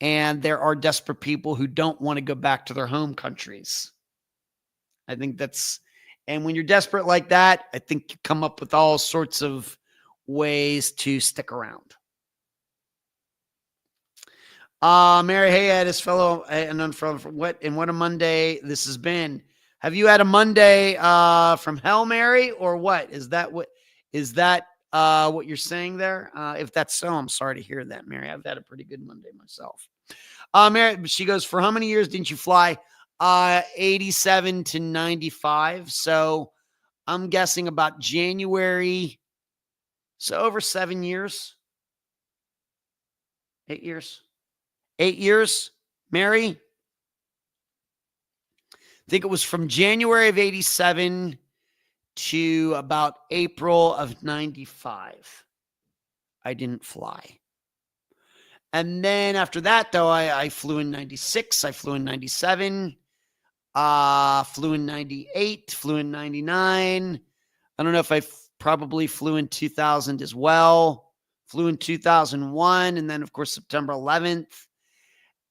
and there are desperate people who don't want to go back to their home countries. I think and when you're desperate like that, I think you come up with all sorts of ways to stick around. Mary, hey, I had his fellow and Unfound, what a Monday this has been. Have you had a Monday from hell, Mary, or what? Is that what you're saying there? If that's so, I'm sorry to hear that, Mary. I've had a pretty good Monday myself. Mary, she goes, for how many years didn't you fly? 87 to 95. So I'm guessing about January. So over 7 years. 8 years. 8 years, Mary. I think it was from January of 87 to about April of 95. I didn't fly. And then after that, though, I flew in 96. I flew in 97. Flew in 98. Flew in 99. I don't know if I probably flew in 2000 as well. Flew in 2001. And then, of course, September 11th.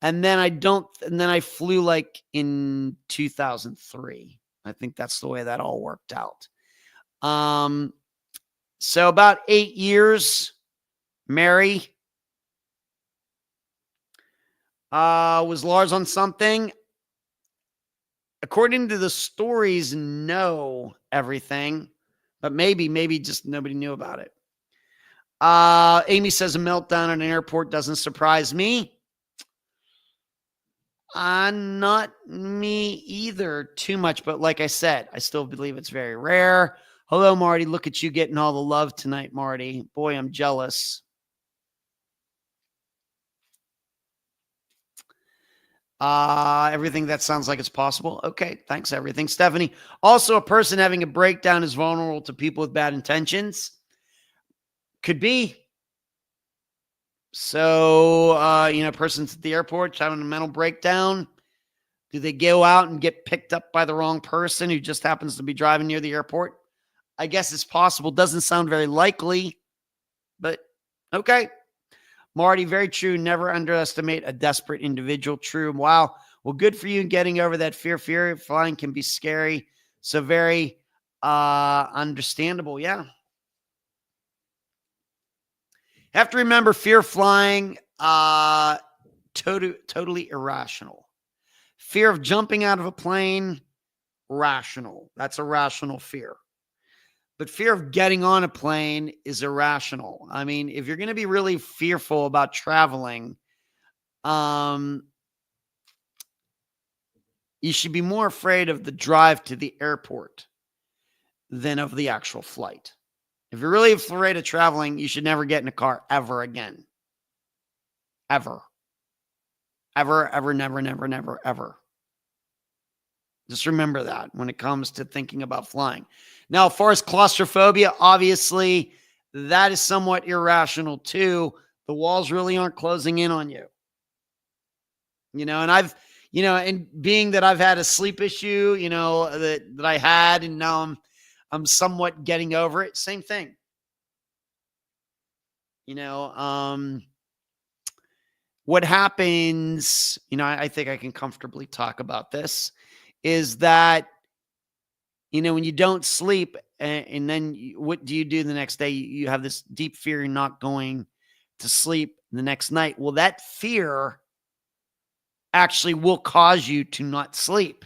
And then I flew like in 2003. I think that's the way that all worked out. So about 8 years, Mary. Was Lars on something? According to the stories, no, everything. But maybe just nobody knew about it. Amy says a meltdown at an airport doesn't surprise me. Not me either too much, but like I said, I still believe it's very rare. Hello, Marty. Look at you getting all the love tonight, Marty. Boy, I'm jealous. Everything that sounds like it's possible. Okay, thanks, everything. Stephanie, also a person having a breakdown is vulnerable to people with bad intentions. Could be. So, a person's at the airport having a mental breakdown. Do they go out and get picked up by the wrong person who just happens to be driving near the airport? I guess it's possible. Doesn't sound very likely, but okay. Marty, very true. Never underestimate a desperate individual. True. Wow. Well, good for you in getting over that fear. Fear of flying can be scary. So very understandable. Yeah. Have to remember fear of flying, totally irrational. Fear of jumping out of a plane, rational. That's a rational fear. But fear of getting on a plane is irrational. I mean, if you're going to be really fearful about traveling, you should be more afraid of the drive to the airport than of the actual flight. If you're really afraid of traveling, you should never get in a car ever again. Ever. Ever, never, ever. Just remember that when it comes to thinking about flying. Now, as far as claustrophobia, obviously, that is somewhat irrational too. The walls really aren't closing in on you. And being that I've had a sleep issue, that I had, and now I'm somewhat getting over it. Same thing. What happens, I think I can comfortably talk about this, is that, when you don't sleep and then what do you do the next day? You have this deep fear you're not going to sleep the next night. Well, that fear actually will cause you to not sleep.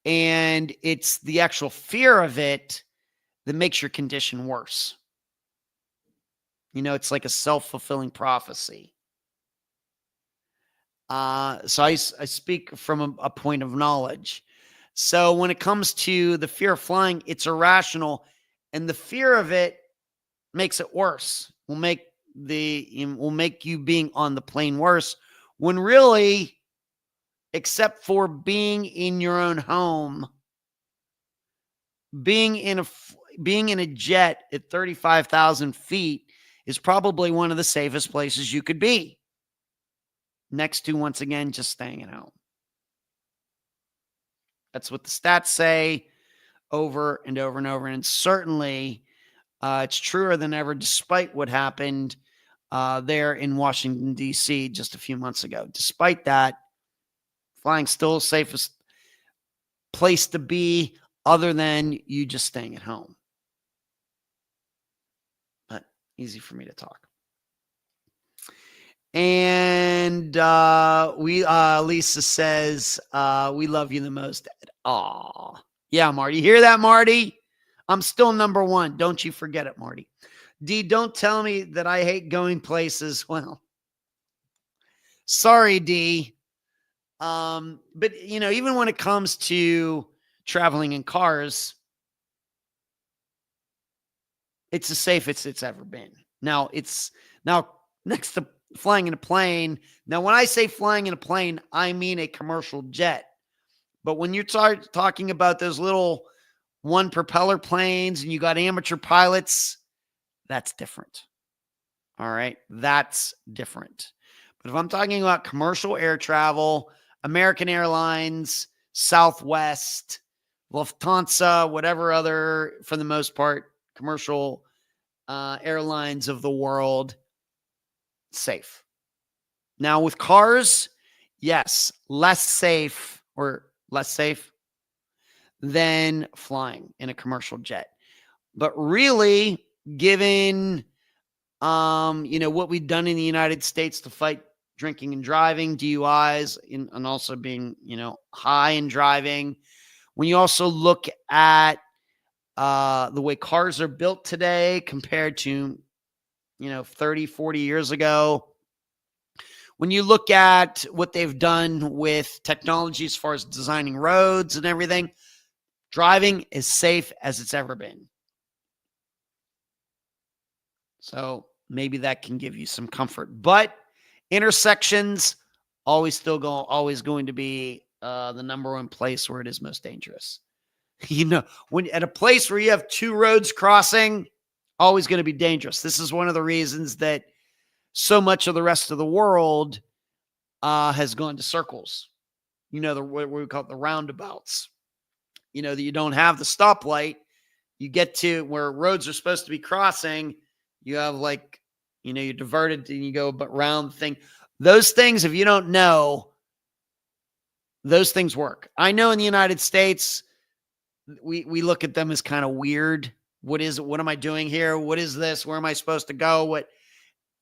And it's the actual fear of it that makes your condition worse. It's like a self-fulfilling prophecy. So I speak from a point of knowledge. So when it comes to the fear of flying, it's irrational, and the fear of it makes it worse. Will make you being on the plane worse, when really, except for being in your own home, being in a jet at 35,000 feet is probably one of the safest places you could be. Next to, once again, just staying at home. That's what the stats say over and over and over. And certainly it's truer than ever, despite what happened there in Washington, D.C. just a few months ago. Despite that, flying still the safest place to be, other than you just staying at home. But easy for me to talk. And Lisa says, we love you the most. Aw. Yeah, Marty. You hear that, Marty? I'm still number one. Don't you forget it, Marty. D, don't tell me that I hate going places. Well, sorry, D. But even when it comes to traveling in cars, it's the safest it's ever been. Now next to flying in a plane. Now, when I say flying in a plane, I mean a commercial jet. But when you start talking about those little one propeller planes and you got amateur pilots, that's different. All right. That's different. But if I'm talking about commercial air travel, American Airlines, Southwest, Lufthansa, whatever other, for the most part, commercial airlines of the world, safe. Now with cars, yes, less safe than flying in a commercial jet. But really, given what we've done in the United States to fight drinking and driving, DUIs, and also being, high and driving, when you also look at the way cars are built today compared to 30, 40 years ago, when you look at what they've done with technology as far as designing roads and everything, driving is safe as it's ever been. So maybe that can give you some comfort. But intersections always going to be the number one place where it is most dangerous. When at a place where you have two roads crossing, always going to be dangerous. This is one of the reasons that so much of the rest of the world has gone to circles. What we call it, the roundabouts. That you don't have the stoplight. You get to where roads are supposed to be crossing. You have you're diverted and you go but round the thing. Those things, if you don't know, those things work. I know in the United States, we look at them as kind of weird. What is it? What am I doing here? What is this? Where am I supposed to go?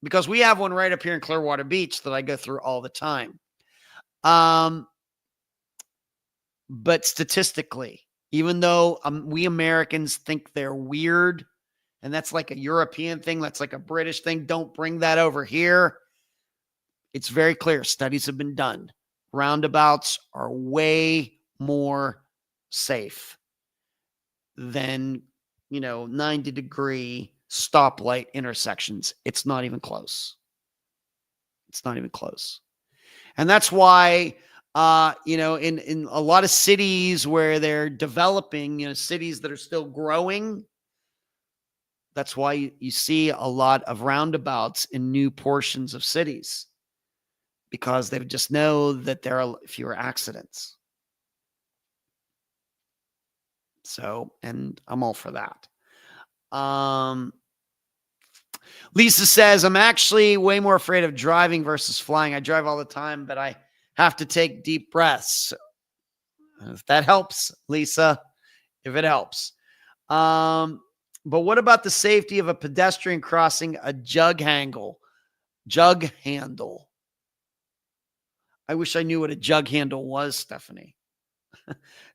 Because we have one right up here in Clearwater Beach that I go through all the time. But statistically, even though we Americans think they're weird, and that's like a European thing, that's like a British thing, don't bring that over here. It's very clear. Studies have been done. Roundabouts are way more safe than, 90-degree stoplight intersections. It's not even close. It's not even close. And that's why, in a lot of cities where they're developing, cities that are still growing, that's why you see a lot of roundabouts in new portions of cities, because they just know that there are fewer accidents. So, and I'm all for that. Lisa says, I'm actually way more afraid of driving versus flying. I drive all the time, but I have to take deep breaths. If that helps, Lisa, if it helps. But what about the safety of a pedestrian crossing a jug handle? I wish I knew what a jug handle was, Stephanie.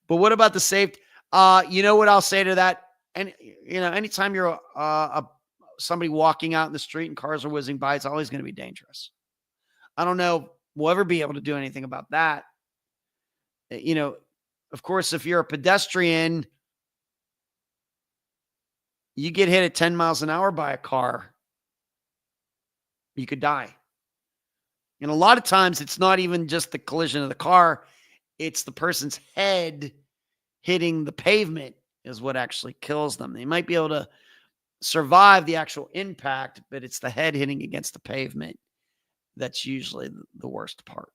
But what about the safety? You know what I'll say to that? And anytime you're somebody walking out in the street and cars are whizzing by, it's always going to be dangerous. I don't know we'll ever be able to do anything about that. Of course, if you're a pedestrian, you get hit at 10 miles an hour by a car, you could die. And a lot of times it's not even just the collision of the car, it's the person's head hitting the pavement is what actually kills them. They might be able to survive the actual impact, but it's the head hitting against the pavement that's usually the worst part.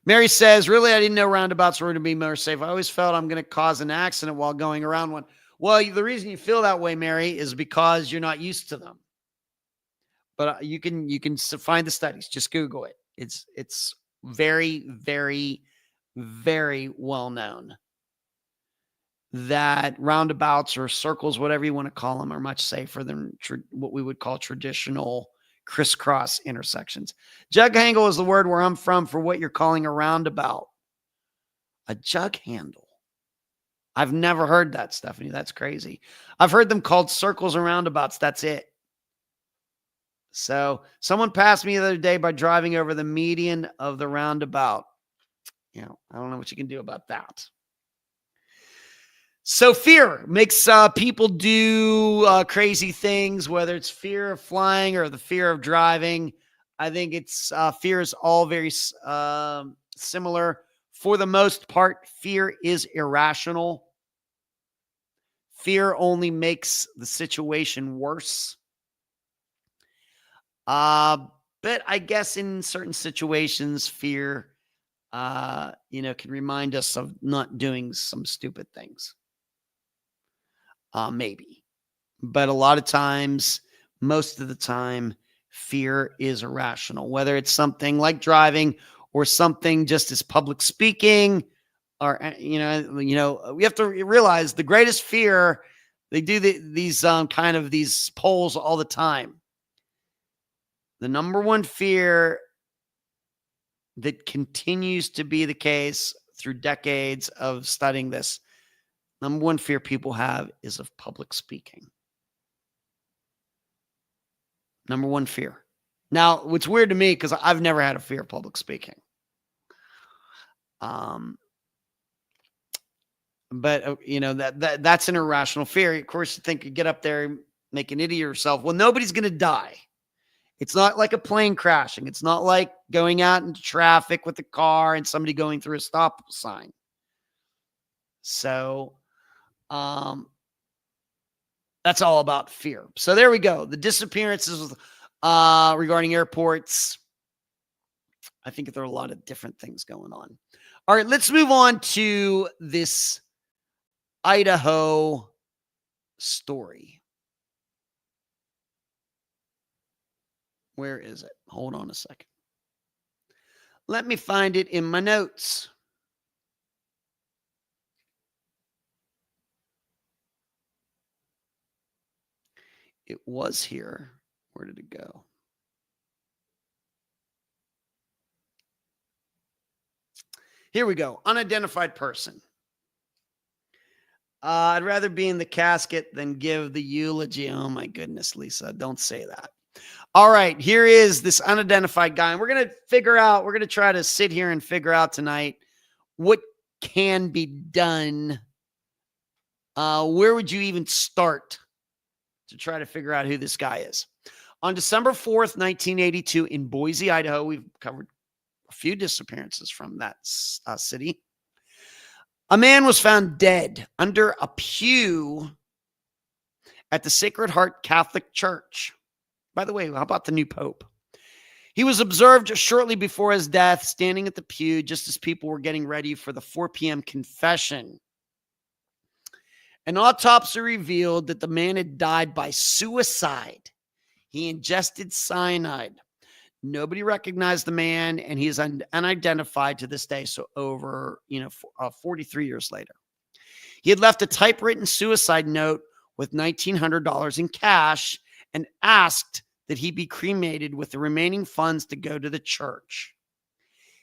Mary says, really, I didn't know roundabouts were going to be more safe. I always felt I'm going to cause an accident while going around one. Well, the reason you feel that way, Mary, is because you're not used to them. But you can find the studies. Just Google it. It's very, very, very well known that roundabouts or circles, whatever you want to call them, are much safer than what we would call traditional crisscross intersections. Jug handle is the word where I'm from for what you're calling a roundabout. A jug handle. I've never heard that, Stephanie. That's crazy. I've heard them called circles and roundabouts. That's it. So someone passed me the other day by driving over the median of the roundabout. I don't know what you can do about that. So fear makes people do crazy things, whether it's fear of flying or the fear of driving. I think it's fear is all very similar. For the most part, fear is irrational. Fear only makes the situation worse. But I guess in certain situations, fear, can remind us of not doing some stupid things. Maybe. But a lot of times, most of the time, fear is irrational, whether it's something like driving or something just as public speaking, or, we have to realize the greatest fear, they do these polls all the time. The number one fear that continues to be the case through decades of studying this, number one fear people have is of public speaking. Number one fear. Now, what's weird to me, because I've never had a fear of public speaking. But that's an irrational fear. Of course, you think you get up there and make an idiot of yourself. Well, nobody's going to die. It's not like a plane crashing. It's not like going out into traffic with a car and somebody going through a stop sign. So, that's all about fear. So there we go. The disappearances regarding airports. I think there are a lot of different things going on. All right, let's move on to this Idaho story. Where is it? Hold on a second. Let me find it in my notes. It was here. Where did it go? Here we go. Unidentified person. I'd rather be in the casket than give the eulogy. Oh my goodness, Lisa, don't say that. All right, here is this unidentified guy. And we're going to try to sit here and figure out tonight what can be done. Where would you even start to try to figure out who this guy is? On December 4th, 1982 in Boise, Idaho, we've covered a few disappearances from that city. A man was found dead under a pew at the Sacred Heart Catholic Church. By the way, how about the new Pope? He was observed shortly before his death, standing at the pew just as people were getting ready for the 4 p.m. confession. An autopsy revealed that the man had died by suicide. He ingested cyanide. Nobody recognized the man, and he is unidentified to this day. So over, 43 years later, he had left a typewritten suicide note with $1,900 in cash and asked that he be cremated with the remaining funds to go to the church.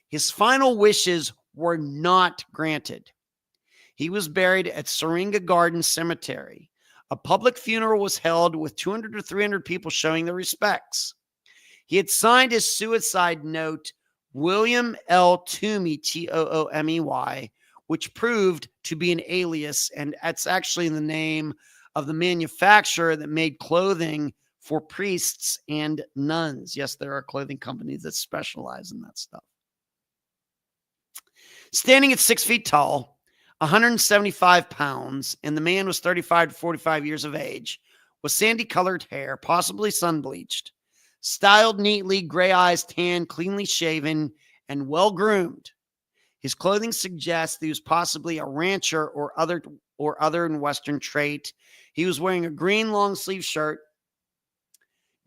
His final wishes were not granted. He was buried at Syringa Garden Cemetery. A public funeral was held with 200 to 300 people showing their respects. He had signed his suicide note, William L. Toomey, Toomey, which proved to be an alias, and that's actually the name of the manufacturer that made clothing for priests and nuns. Yes, there are clothing companies that specialize in that stuff. Standing at 6 feet tall, 175 pounds, and the man was 35 to 45 years of age, with sandy-colored hair, possibly sun-bleached, styled neatly, gray eyes, tan, cleanly shaven, and well-groomed. His clothing suggests that he was possibly a rancher or other in Western trait. He was wearing a green long-sleeve shirt,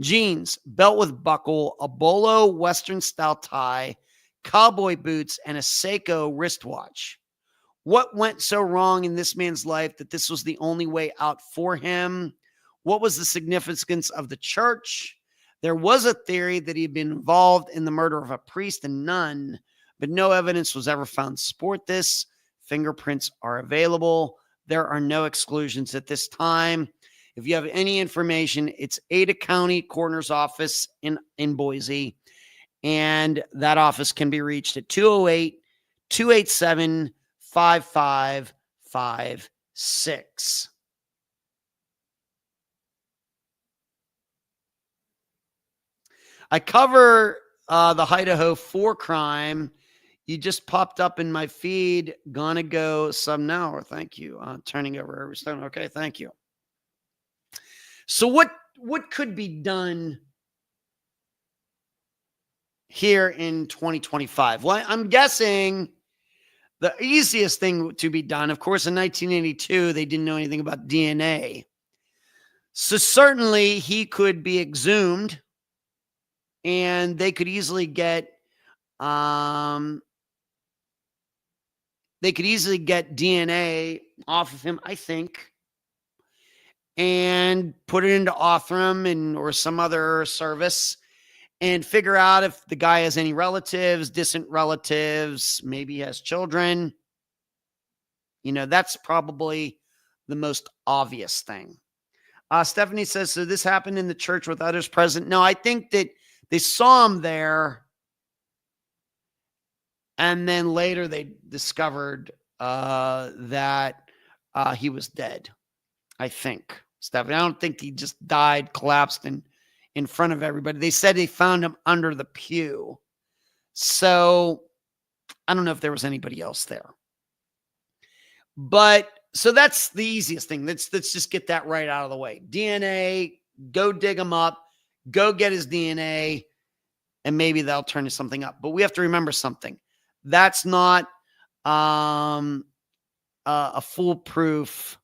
jeans, belt with buckle, a bolo Western-style tie, cowboy boots, and a Seiko wristwatch. What went so wrong in this man's life that this was the only way out for him? What was the significance of the church? There was a theory that he had been involved in the murder of a priest and nun, but no evidence was ever found to support this. Fingerprints are available. There are no exclusions at this time. If you have any information, it's Ada County Coroner's Office in Boise, and that office can be reached at 208-287-5556. I cover the Idaho 4 crime. You just popped up in my feed. Gonna go some now. Thank you. Turning over every stone. Okay, thank you. So what could be done here in 2025? Well, I'm guessing the easiest thing to be done, of course, in 1982, they didn't know anything about DNA. So certainly he could be exhumed, and they could easily get DNA off of him, I think, and put it into Othram or some other service and figure out if the guy has any relatives, distant relatives, maybe he has children. That's probably the most obvious thing. Stephanie says, so this happened in the church with others present? No, I think that they saw him there, and then later they discovered that he was dead, I think. Stephanie, I don't think he just died, collapsed in front of everybody. They said they found him under the pew. So I don't know if there was anybody else there. But so that's the easiest thing. Let's just get that right out of the way. DNA, go dig him up, go get his DNA, and maybe that'll turn to something up. But we have to remember something. That's not a foolproof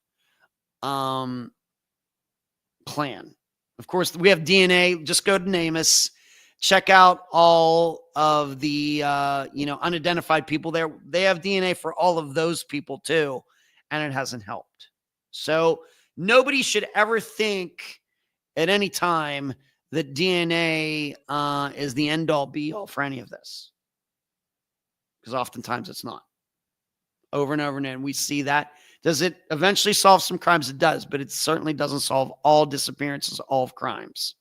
plan. Of course, we have DNA. Just go to NamUs. Check out all of the unidentified people there. They have DNA for all of those people too, and it hasn't helped. So nobody should ever think at any time that DNA is the end-all, be-all for any of this, because oftentimes it's not. Over and over and over, we see that. Does it eventually solve some crimes? It does, but it certainly doesn't solve all disappearances, all of crimes.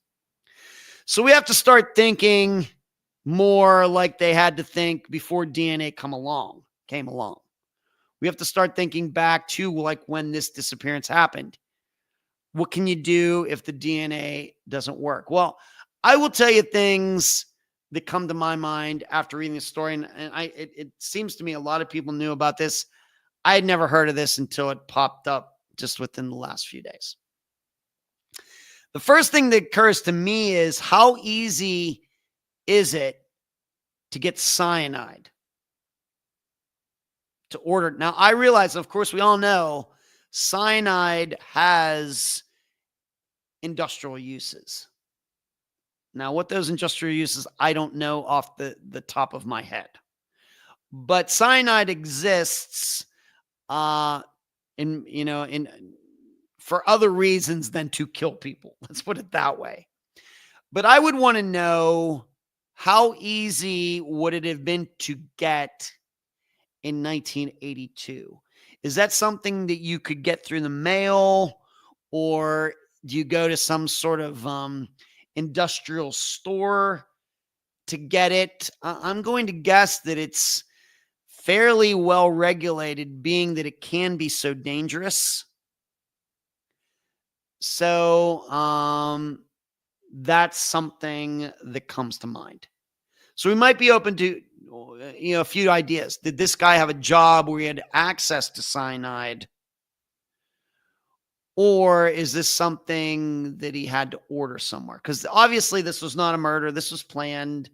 So we have to start thinking more like they had to think before DNA came along. We have to start thinking back to like when this disappearance happened. What can you do if the DNA doesn't work? Well, I will tell you things that come to my mind after reading the story. And it seems to me a lot of people knew about this. I had never heard of this until it popped up just within the last few days. The first thing that occurs to me is, how easy is it to get cyanide? To order. Now, I realize, of course, we all know cyanide has industrial uses. Now, what those industrial uses, I don't know off the top of my head. But cyanide exists for other reasons than to kill people. Let's put it that way. But I would want to know, how easy would it have been to get in 1982? Is that something that you could get through the mail, or do you go to some sort of industrial store to get it? I'm going to guess that it's fairly well regulated, being that it can be so dangerous. So that's something that comes to mind. So we might be open to a few ideas. Did this guy have a job where he had access to cyanide? Or is this something that he had to order somewhere? Because obviously this was not a murder. This was planned.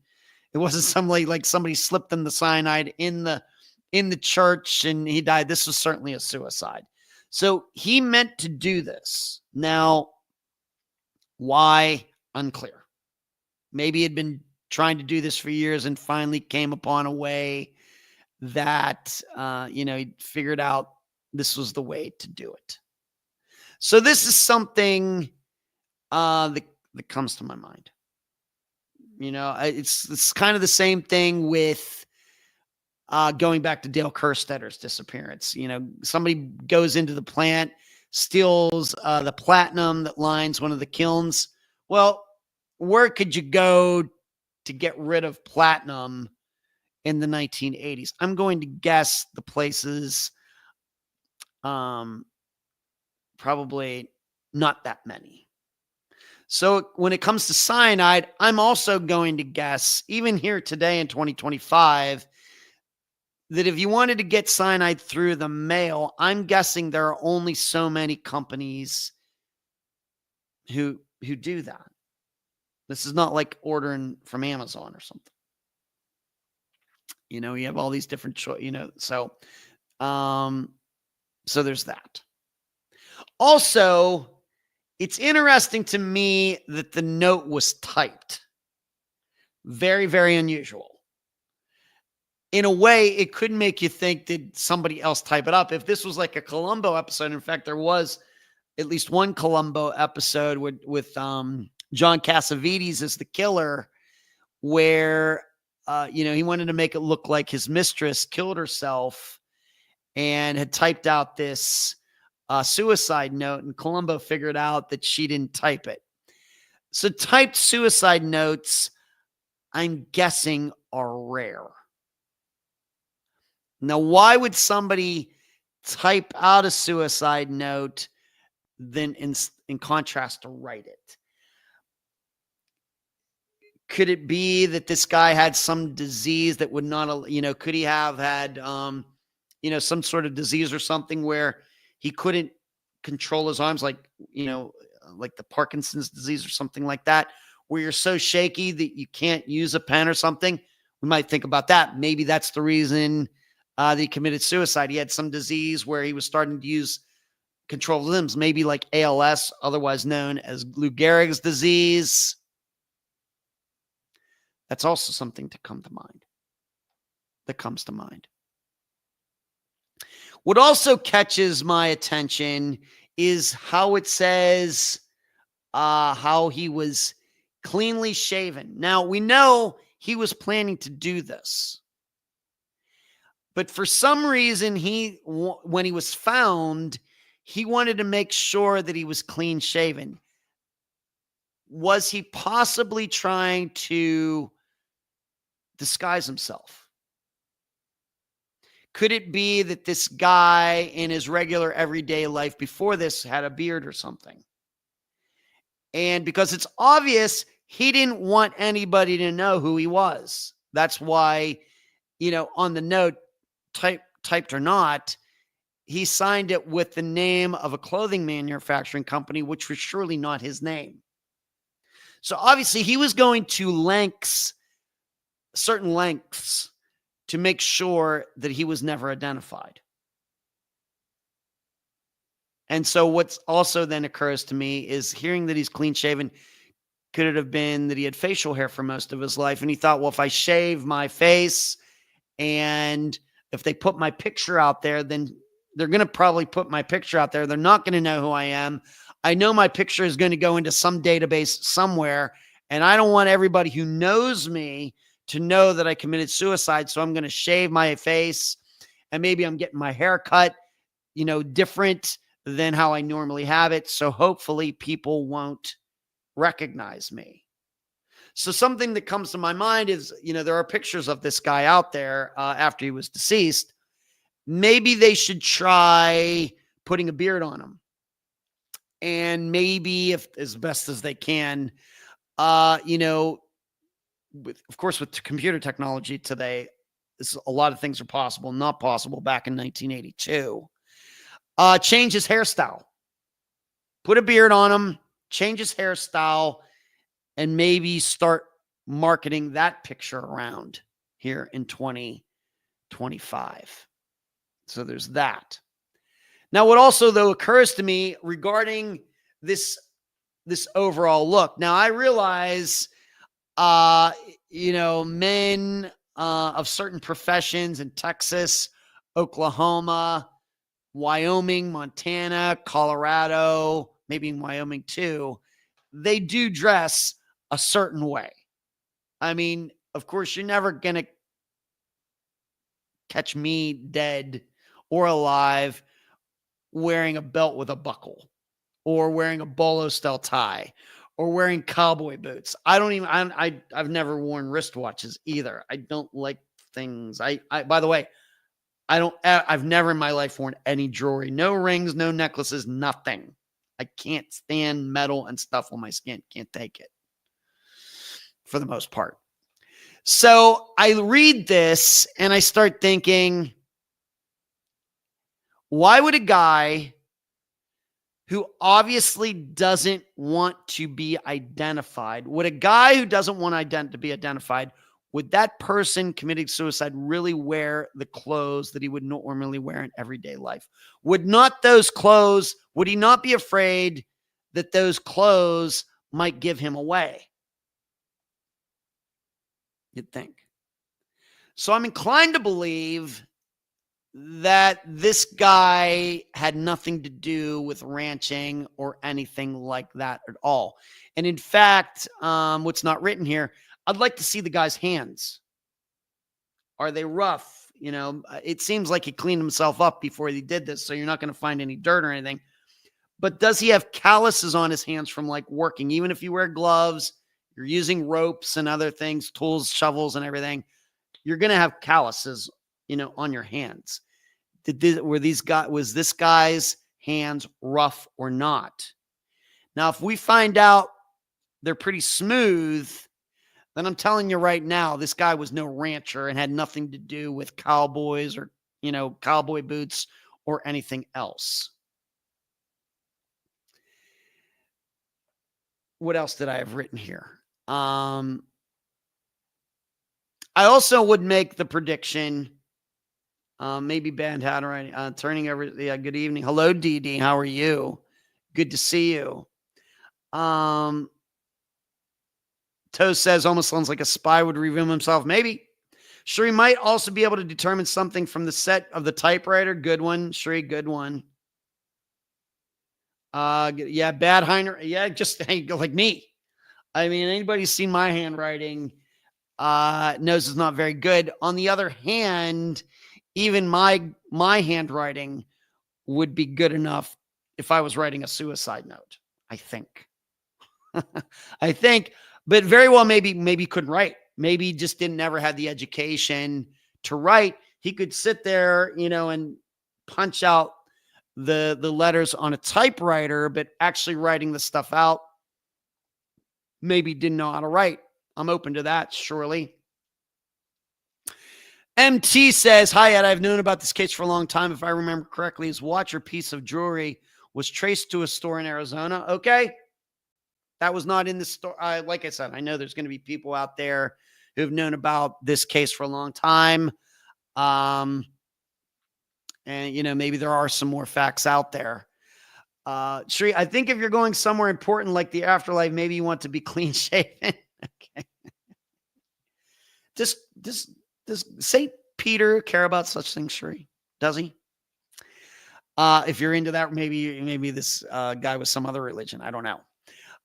It wasn't somebody like somebody slipped him the cyanide in the church and he died. This was certainly a suicide. So he meant to do this. Now, why? Unclear. Maybe he'd been trying to do this for years and finally came upon a way that, he figured out this was the way to do it. So this is something that comes to my mind. It's kind of the same thing with going back to Dale Kerstetter's disappearance. Somebody goes into the plant, steals the platinum that lines one of the kilns. Well, where could you go to get rid of platinum in the 1980s? I'm going to guess the places, probably not that many. So when it comes to cyanide, I'm also going to guess, even here today in 2025, that if you wanted to get cyanide through the mail, I'm guessing there are only so many companies who do that. This is not like ordering from Amazon or something. You have all these different so there's that. Also, it's interesting to me that the note was typed. Very, very unusual. In a way, it could make you think, did somebody else type it up? If this was like a Columbo episode, in fact, there was at least one Columbo episode with John Cassavetes as the killer, where he wanted to make it look like his mistress killed herself and had typed out this suicide note, and Columbo figured out that she didn't type it. So typed suicide notes, I'm guessing, are rare. Now, why would somebody type out a suicide note than in contrast to write it? Could it be that this guy had some disease that would not, could he have had, some sort of disease or something where he couldn't control his arms, like the Parkinson's disease or something like that, where you're so shaky that you can't use a pen or something? We might think about that. Maybe that's the reason that he committed suicide. He had some disease where he was starting to use control of limbs, maybe like ALS, otherwise known as Lou Gehrig's disease. That's also something that comes to mind. What also catches my attention is how it says how he was cleanly shaven. Now, we know he was planning to do this, but for some reason, when he was found, he wanted to make sure that he was clean shaven. Was he possibly trying to disguise himself? Could it be that this guy in his regular everyday life before this had a beard or something? And because it's obvious, he didn't want anybody to know who he was. That's why, on the note, typed or not, he signed it with the name of a clothing manufacturing company, which was surely not his name. So obviously he was going to certain lengths to make sure that he was never identified. And so what's also then occurs to me is hearing that he's clean shaven. Could it have been that he had facial hair for most of his life? And he thought, well, if I shave my face and if they put my picture out there, then they're going to probably put my picture out there. They're not going to know who I am. I know my picture is going to go into some database somewhere, and I don't want everybody who knows me to know that I committed suicide. So I'm going to shave my face, and maybe I'm getting my hair cut different than how I normally have it. So hopefully people won't recognize me. So something that comes to my mind is, there are pictures of this guy out there after he was deceased. Maybe they should try putting a beard on him. And maybe, if as best as they can, of course, with computer technology today, a lot of things are possible, not possible back in 1982. Change his hairstyle. Put a beard on him, change his hairstyle, and maybe start marketing that picture around here in 2025. So there's that. Now, what also, though, occurs to me regarding this overall look. Now, I realize, men of certain professions in Texas, Oklahoma, Wyoming, Montana, Colorado, maybe in Wyoming too, they do dress a certain way. I mean, of course, you're never going to catch me dead or alive wearing a belt with a buckle, or wearing a bolo style tie, or wearing cowboy boots. I've never worn wristwatches either. I don't like things. By the way, I've never in my life worn any jewelry, no rings, no necklaces, nothing. I can't stand metal and stuff on my skin. Can't take it for the most part. So I read this and I start thinking, why would a guy who obviously doesn't want to be identified, would be identified, would that person committing suicide really wear the clothes that he would normally wear in everyday life? Would he not be afraid that those clothes might give him away? You'd think. So I'm inclined to believe that this guy had nothing to do with ranching or anything like that at all. And in fact, what's not written here, I'd like to see the guy's hands. Are they rough? It seems like he cleaned himself up before he did this, so you're not going to find any dirt or anything. But does he have calluses on his hands from working? Even if you wear gloves, you're using ropes and other things, tools, shovels, and everything, you're going to have calluses, on your hands. Was this guy's hands rough or not? Now, if we find out they're pretty smooth, then I'm telling you right now, this guy was no rancher and had nothing to do with cowboys or, cowboy boots or anything else. What else did I have written here? I also would make the prediction, maybe band hat right, turning over. Yeah, good evening. Hello, Dee Dee. How are you? Good to see you. Toe says almost sounds like a spy would reveal himself. Maybe. Sheree might also be able to determine something from the set of the typewriter. Good one, Sheree. Good one. Yeah, bad Heiner. Yeah, just like me. I mean, anybody who's seen my handwriting knows it's not very good. On the other hand, even my handwriting would be good enough if I was writing a suicide note, I think. But very well, maybe couldn't write. Maybe he just never had the education to write. He could sit there, and punch out the letters on a typewriter, but actually writing the stuff out, maybe didn't know how to write. I'm open to that, surely. MT says, hi, Ed. I've known about this case for a long time. If I remember correctly, his watch or piece of jewelry was traced to a store in Arizona. Okay. That was not in the store. Like I said, I know there's going to be people out there who have known about this case for a long time. And, maybe there are some more facts out there. Shree, I think if you're going somewhere important like the afterlife, maybe you want to be clean shaven. Okay. Does St. Peter care about such things, Shree? Does he? If you're into that, maybe this guy was some other religion. I don't know.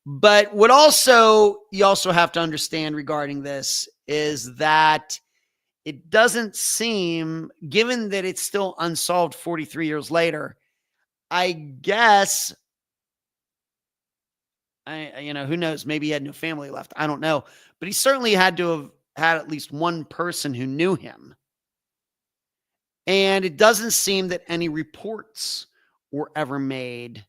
But you also have to understand regarding this is that it doesn't seem, given that it's still unsolved 43 years later, I guess, who knows? Maybe he had no family left. I don't know. But he certainly had to have had at least one person who knew him. And it doesn't seem that any reports were ever made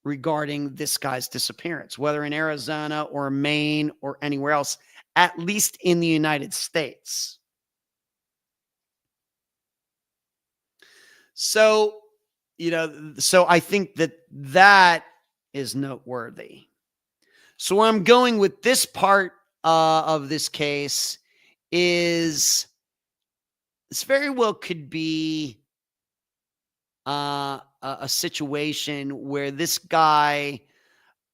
regarding this guy's disappearance, whether in Arizona or Maine or anywhere else, at least in the United States. So, so I think that is noteworthy. So where I'm going with this part of this case is this very well could be a situation where this guy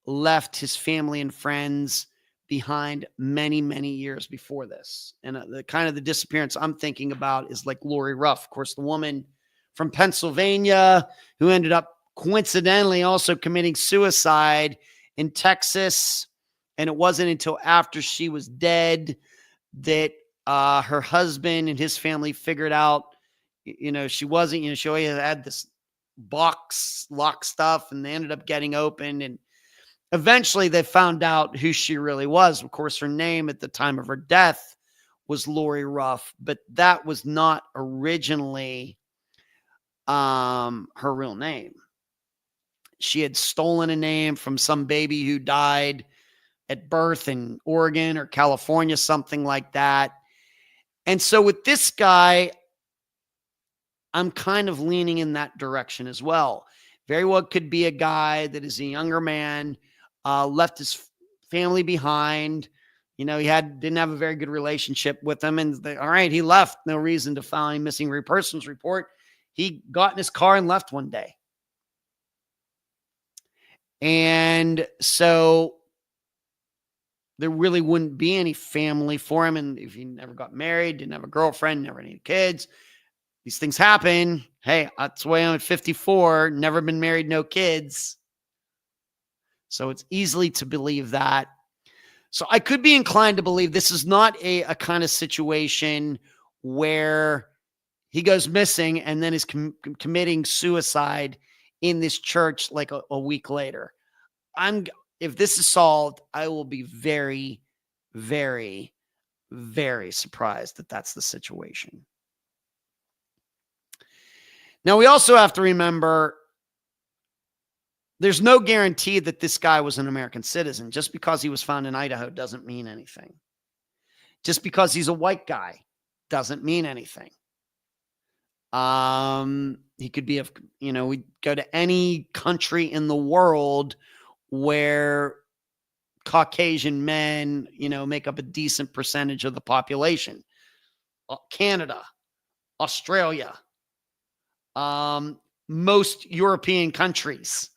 left his family and friends behind many, many years before this. And the kind of the disappearance I'm thinking about is like Lori Ruff, of course, the woman from Pennsylvania who ended up coincidentally also committing suicide in Texas. And it wasn't until after she was dead that her husband and his family figured out, she wasn't, she always had this box lock stuff, and they ended up getting open, and eventually they found out who she really was. Of course, her name at the time of her death was Lori Ruff, but that was not originally her real name. She had stolen a name from some baby who died at birth in Oregon or California, something like that. And so with this guy, I'm kind of leaning in that direction as well. Very well could be a guy that is a younger man, left his family behind. He didn't have a very good relationship with them. And all right, he left. No reason to file a missing persons report. He got in his car and left one day. And so there really wouldn't be any family for him. And if he never got married, didn't have a girlfriend, never had any kids, these things happen. Hey, that's why I'm at 54, never been married, no kids. So it's easily to believe that. So I could be inclined to believe this is not a kind of situation where he goes missing and then is committing suicide in this church like a week later. If this is solved, I will be very, very, very surprised that that's the situation. Now, we also have to remember there's no guarantee that this guy was an American citizen. Just because he was found in Idaho doesn't mean anything. Just because he's a white guy doesn't mean anything. He could be, we go to any country in the world where Caucasian men, make up a decent percentage of the population. Canada, Australia, most European countries.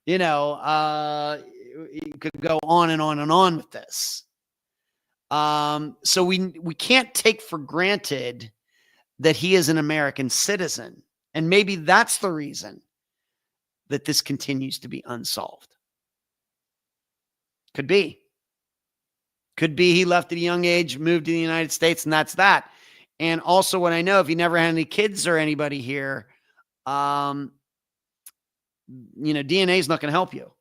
You could go on and on and on with this. So we can't take for granted that he is an American citizen. And maybe that's the reason that this continues to be unsolved. Could be. Could be he left at a young age, moved to the United States, and that's that. And also what I know, if he never had any kids or anybody here, DNA is not going to help you.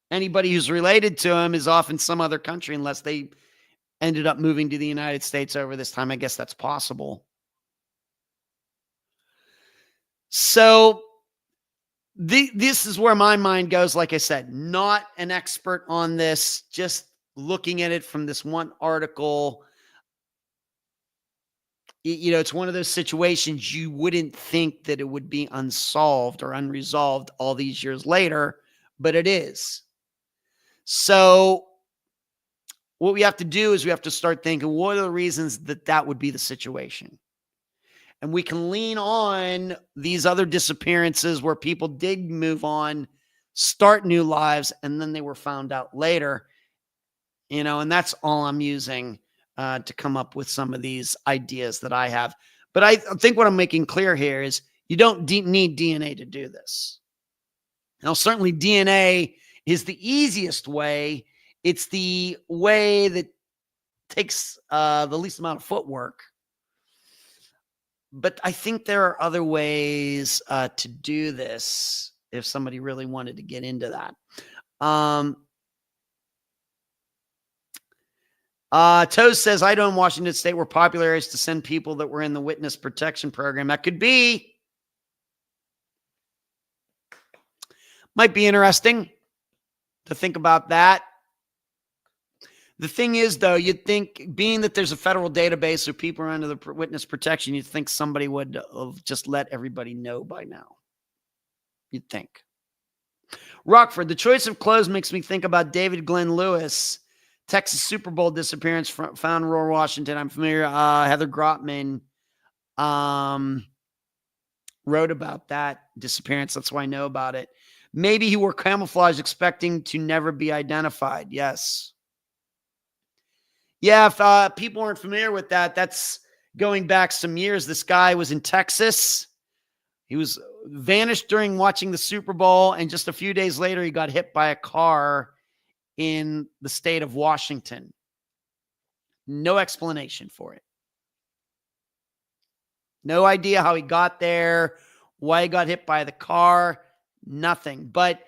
Anybody who's related to him is off in some other country unless they ended up moving to the United States over this time. I guess that's possible. So this is where my mind goes. Like I said, not an expert on this, just looking at it from this one article. It's one of those situations you wouldn't think that it would be unsolved or unresolved all these years later, but it is. So what we have to do is we have to start thinking, what are the reasons that would be the situation? And we can lean on these other disappearances where people did move on, start new lives, and then they were found out later. And that's all I'm using to come up with some of these ideas that I have. But I think what I'm making clear here is you don't need DNA to do this. Now, certainly DNA is the easiest way. It's the way that takes the least amount of footwork. But I think there are other ways to do this if somebody really wanted to get into that. Toes says, Idaho and Washington State were popular areas to send people that were in the witness protection program. That could be. Might be interesting to think about that. The thing is, though, you'd think, being that there's a federal database of people under the witness protection, you'd think somebody would have just let everybody know by now. You'd think. Rockford, the choice of clothes makes me think about David Glenn Lewis, Texas Super Bowl disappearance found in rural Washington. I'm familiar. Heather Grotman wrote about that disappearance. That's why I know about it. Maybe he wore camouflage expecting to never be identified. Yes. Yeah, if people aren't familiar with that, that's going back some years. This guy was in Texas. He was vanished during watching the Super Bowl, and just a few days later, he got hit by a car in the state of Washington. No explanation for it. No idea how he got there, why he got hit by the car, nothing. But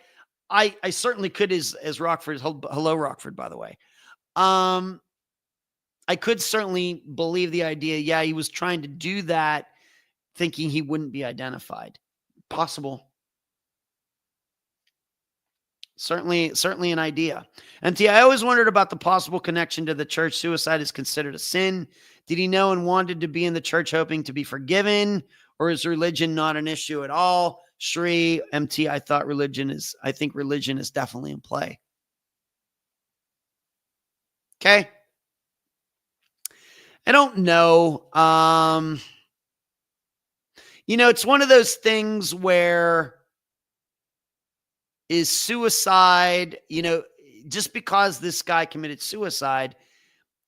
I certainly could, as Rockford, hello Rockford, by the way. I could certainly believe the idea. Yeah, he was trying to do that thinking he wouldn't be identified. Possible. Certainly an idea. And I always wondered about the possible connection to the church. Suicide is considered a sin. Did he know and wanted to be in the church hoping to be forgiven? Or is religion not an issue at all? Shri, MT, I think religion is definitely in play. Okay. I don't know. It's one of those things where is suicide, just because this guy committed suicide,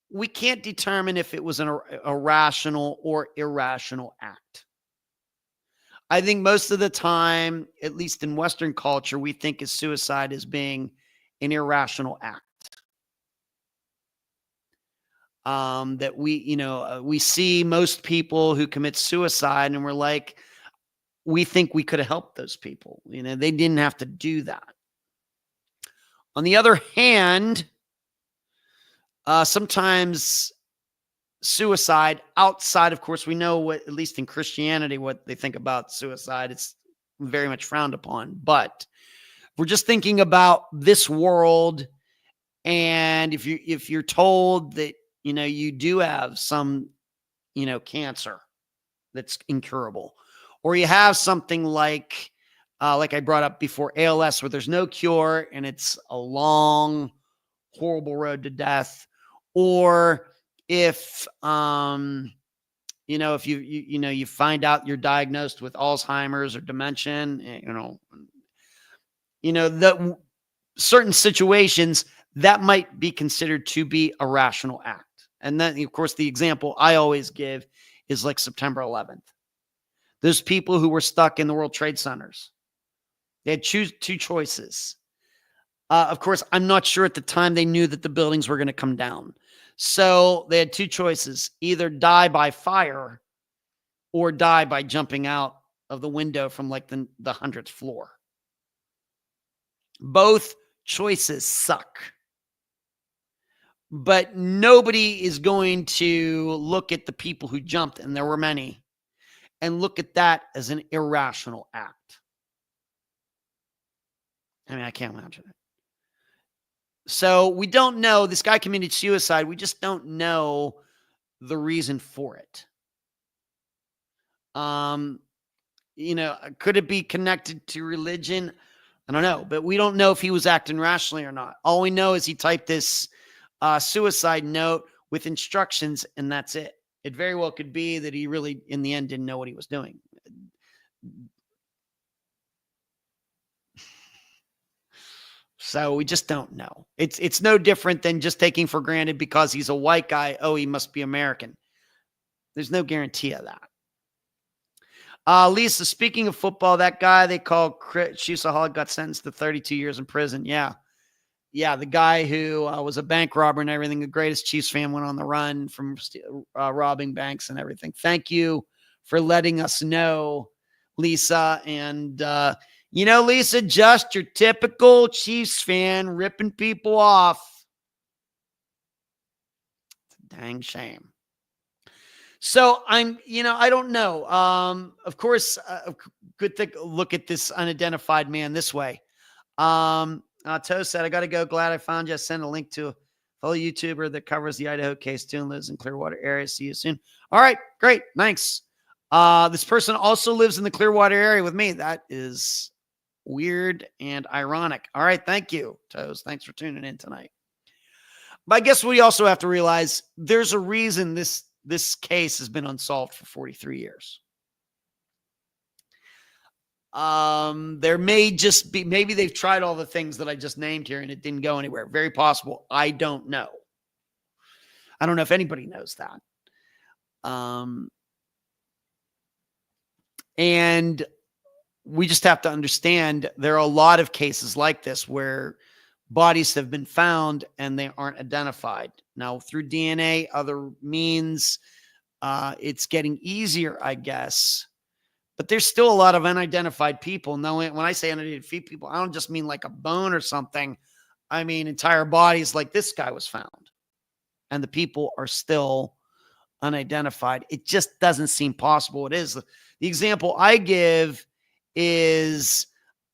we can't determine if it was a rational or irrational act. I think most of the time, at least in Western culture, we think of suicide as being an irrational act. That we see most people who commit suicide and we're like, we think we could have helped those people. They didn't have to do that. On the other hand, sometimes suicide outside, of course, we know what, at least in Christianity, what they think about suicide. It's very much frowned upon. But we're just thinking about this world. And if you're told that, you do have some, cancer that's incurable, or you have something like I brought up before, ALS, where there's no cure and it's a long, horrible road to death. Or if, if you find out you're diagnosed with Alzheimer's or dementia, the certain situations that might be considered to be a rational act. And then, of course, the example I always give is like September 11th. Those people who were stuck in the World Trade Centers, they had two choices. Of course, I'm not sure at the time they knew that the buildings were going to come down. So they had two choices: either die by fire or die by jumping out of the window from like the 100th floor. Both choices suck. But nobody is going to look at the people who jumped, and there were many, and look at that as an irrational act. I mean, I can't imagine it. So we don't know. This guy committed suicide. We just don't know the reason for it. Could it be connected to religion? I don't know, but we don't know if he was acting rationally or not. All we know is he typed this suicide note with instructions, and that's it. It very well could be that he really, in the end, didn't know what he was doing. So we just don't know. It's no different than just taking for granted because he's a white guy. Oh, he must be American. There's no guarantee of that. Lisa, speaking of football, that guy they call Chusaholic got sentenced to 32 years in prison. Yeah. yeah, the guy who was a bank robber and everything, the greatest Chiefs fan, went on the run from robbing banks and everything. Thank you for letting us know, Lisa. And, Lisa, just your typical Chiefs fan ripping people off. It's a dang shame. So I don't know. Of course, good to look at this unidentified man this way. Toe said, I got to go. Glad I found you. I sent a link to a fellow YouTuber that covers the Idaho case too and lives in Clearwater area. See you soon. All right. Great. Thanks. This person also lives in the Clearwater area with me. That is weird and ironic. All right. Thank you, Toes. Thanks for tuning in tonight. But I guess we also have to realize there's a reason this case has been unsolved for 43 years. There may just be, maybe they've tried all the things that I just named here and it didn't go anywhere. Very possible. I don't know. I don't know if anybody knows that. And we just have to understand there are a lot of cases like this where bodies have been found and they aren't identified. Now, through DNA, other means, it's getting easier, I guess. But there's still a lot of unidentified people. Now, when I say unidentified people, I don't just mean like a bone or something. I mean entire bodies like this guy was found. And the people are still unidentified. It just doesn't seem possible. It is. The example I give is,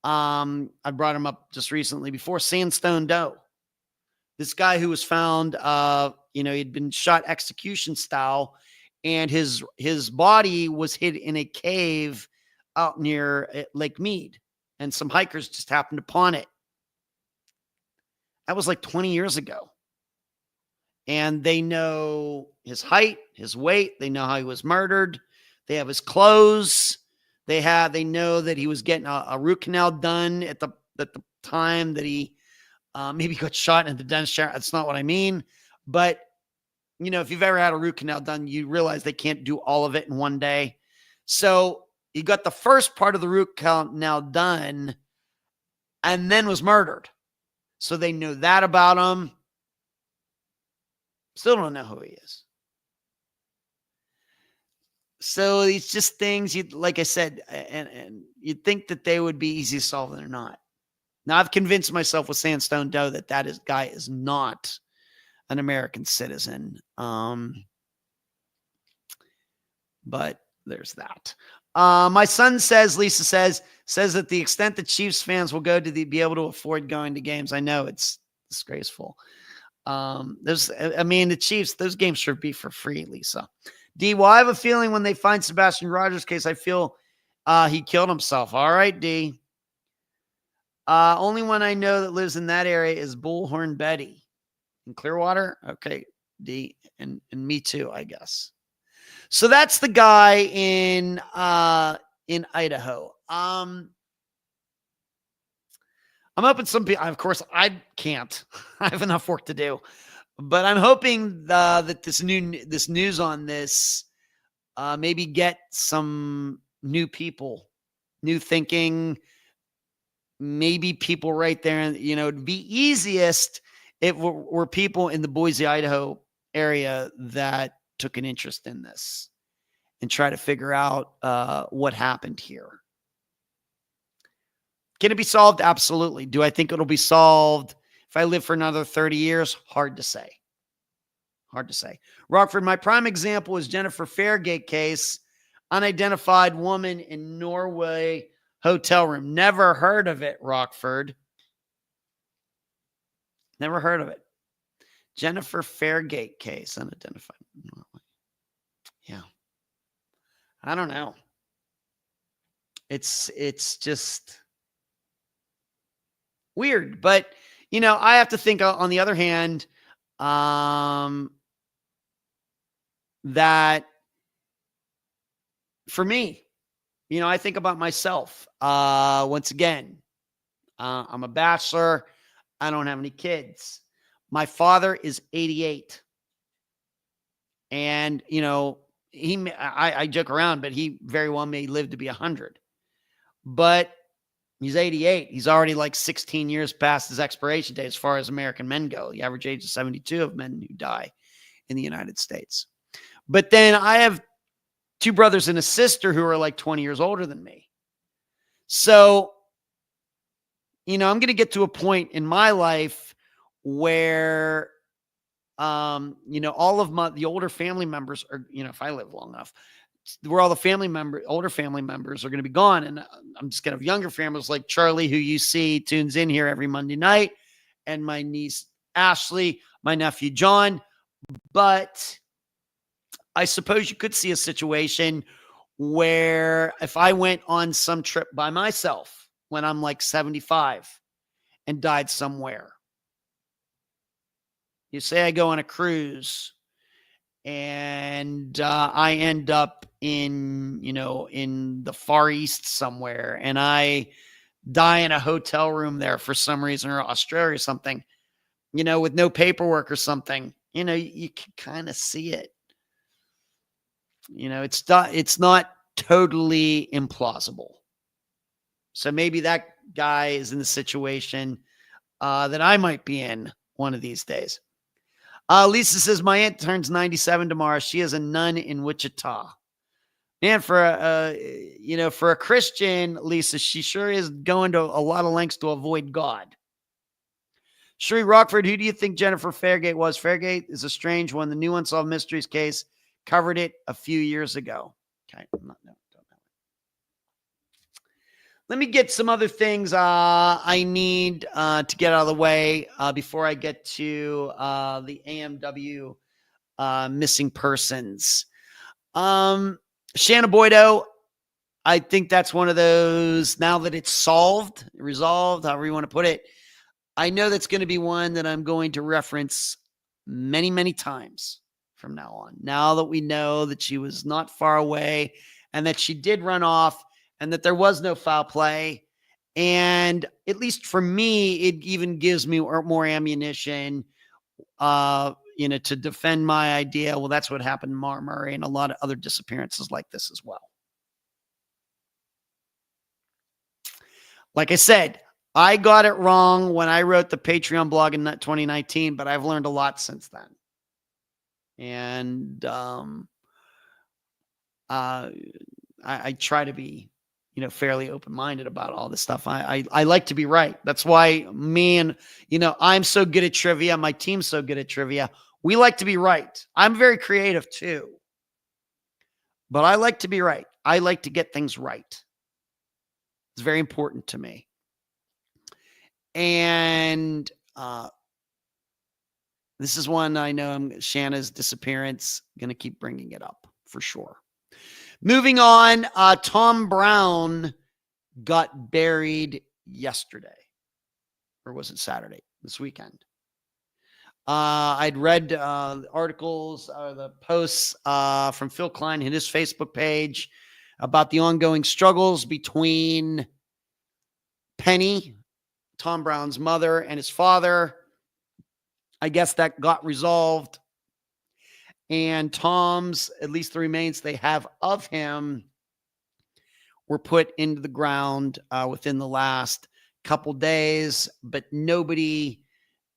I brought him up just recently before, Sandstone Doe. This guy who was found, he'd been shot execution style, and his body was hid in a cave out near Lake Mead, and some hikers just happened upon it. That was like 20 years ago. And they know his height, his weight. They know how he was murdered. They have his clothes. They know that he was getting a root canal done at the time that he maybe got shot in the dentist chair. That's not what I mean. But, if you've ever had a root canal done, you realize they can't do all of it in one day. So he got the first part of the root canal done and then was murdered. So they knew that about him. Still don't know who he is. So it's just things like I said, and you'd think that they would be easy to solve, and they're not. Now, I've convinced myself with Sandstone Doe that guy is not an American citizen. But there's that. My son says, Lisa says that the extent that Chiefs fans will go to be able to afford going to games. I know it's disgraceful. The Chiefs, those games should be for free, Lisa. D, well, I have a feeling when they find Sebastian Rogers' case, I feel he killed himself. All right, D. Only one I know that lives in that area is Bullhorn Betty in Clearwater. Okay, D, and me too, I guess. So that's the guy in Idaho. I'm hoping some people, of course, I can't. I have enough work to do. But I'm hoping that this news on this maybe get some new people, new thinking, maybe people right there. And, it'd be easiest if were people in the Boise, Idaho area that took an interest in this and try to figure out what happened here. Can it be solved? Absolutely. Do I think it'll be solved if I live for another 30 years? Hard to say. Hard to say. Rockford, my prime example is Jennifer Fairgate case, unidentified woman in Norway hotel room. Never heard of it, Rockford. Never heard of it. Jennifer Fairgate case, unidentified. Yeah. I don't know. It's just weird. But, I have to think on the other hand, that for me, I think about myself. Once again, I'm a bachelor. I don't have any kids. My father is 88. And, I joke around, but he very well may live to be 100. But He's 88. He's already like 16 years past his expiration date as far as American men go. The average age is 72 of men who die in the United States. But then I have two brothers and a sister who are like 20 years older than me. So, I'm going to get to a point in my life where, all of the older family members are, if I live long enough, where all the older family members are going to be gone. And I'm just going to have younger families like Charlie, who you see tunes in here every Monday night, and my niece, Ashley, my nephew, John. But I suppose you could see a situation where if I went on some trip by myself when I'm like 75 and died somewhere, you say I go on a cruise and I end up in the Far East somewhere, and I die in a hotel room there for some reason, or Australia or something, with no paperwork or something, you can kind of see it. It's not totally implausible. So maybe that guy is in the situation that I might be in one of these days. Lisa says, my aunt turns 97 tomorrow. She is a nun in Wichita. Man, for a Christian, Lisa, she sure is going to a lot of lengths to avoid God. Sheree Rockford, who do you think Jennifer Fairgate was? Fairgate is a strange one. The new Unsolved Mysteries case covered it a few years ago. Okay, don't know. Let me get some other things I need to get out of the way before I get to the AMW missing persons. Shanna Boydo, I think that's one of those, now that it's resolved, however you want to put it, I know that's going to be one that I'm going to reference many, many times from now on. Now that we know that she was not far away and that she did run off and that there was no foul play. And at least for me, it even gives me more ammunition, to defend my idea. Well, that's what happened to Mara Murray and a lot of other disappearances like this as well. Like I said, I got it wrong when I wrote the Patreon blog in 2019, but I've learned a lot since then. And I try to be, fairly open-minded about all this stuff. I like to be right. That's why I'm so good at trivia. My team's so good at trivia. We like to be right. I'm very creative too, but I like to be right. I like to get things right. It's very important to me. And this is one I know Shanna's disappearance, going to keep bringing it up for sure. Moving on, Tom Brown got buried yesterday. Or was it Saturday? This weekend. I'd read the articles, the posts from Phil Klein in his Facebook page about the ongoing struggles between Penny, Tom Brown's mother, and his father. I guess that got resolved. And Tom's, at least the remains they have of him, were put into the ground within the last couple days. But nobody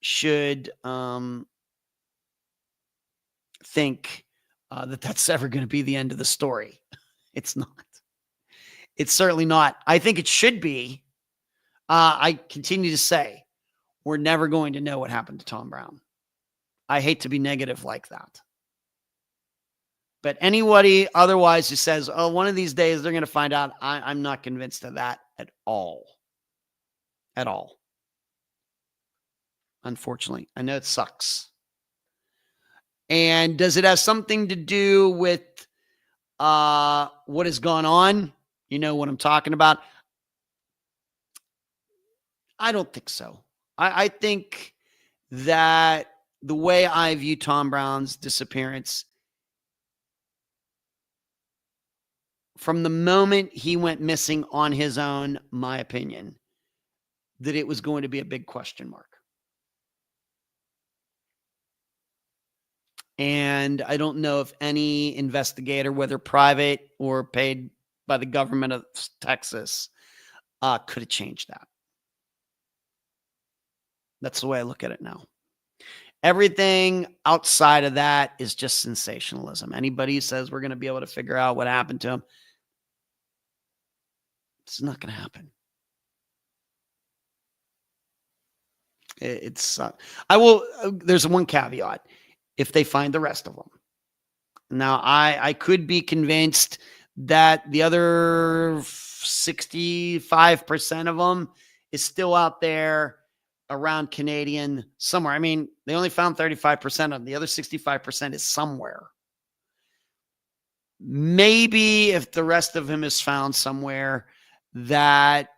should think that that's ever going to be the end of the story. It's not. It's certainly not. I think it should be. I continue to say we're never going to know what happened to Tom Brown. I hate to be negative like that. But anybody otherwise who says, oh, one of these days they're going to find out, I'm not convinced of that at all. At all. Unfortunately. I know it sucks. And does it have something to do with what has gone on? You know what I'm talking about? I don't think so. I think that the way I view Tom Brown's disappearance, from the moment he went missing on his own, my opinion, that it was going to be a big question mark. And I don't know if any investigator, whether private or paid by the government of Texas, could have changed that. That's the way I look at it now. Everything outside of that is just sensationalism. Anybody who says we're going to be able to figure out what happened to him, it's not going to happen. It's I will. There's one caveat: if they find the rest of them. Now, I could be convinced that the other 65% of them is still out there around Canadian somewhere. I mean, they only found 35% of them. The other 65% is somewhere. Maybe if the rest of him is found somewhere that,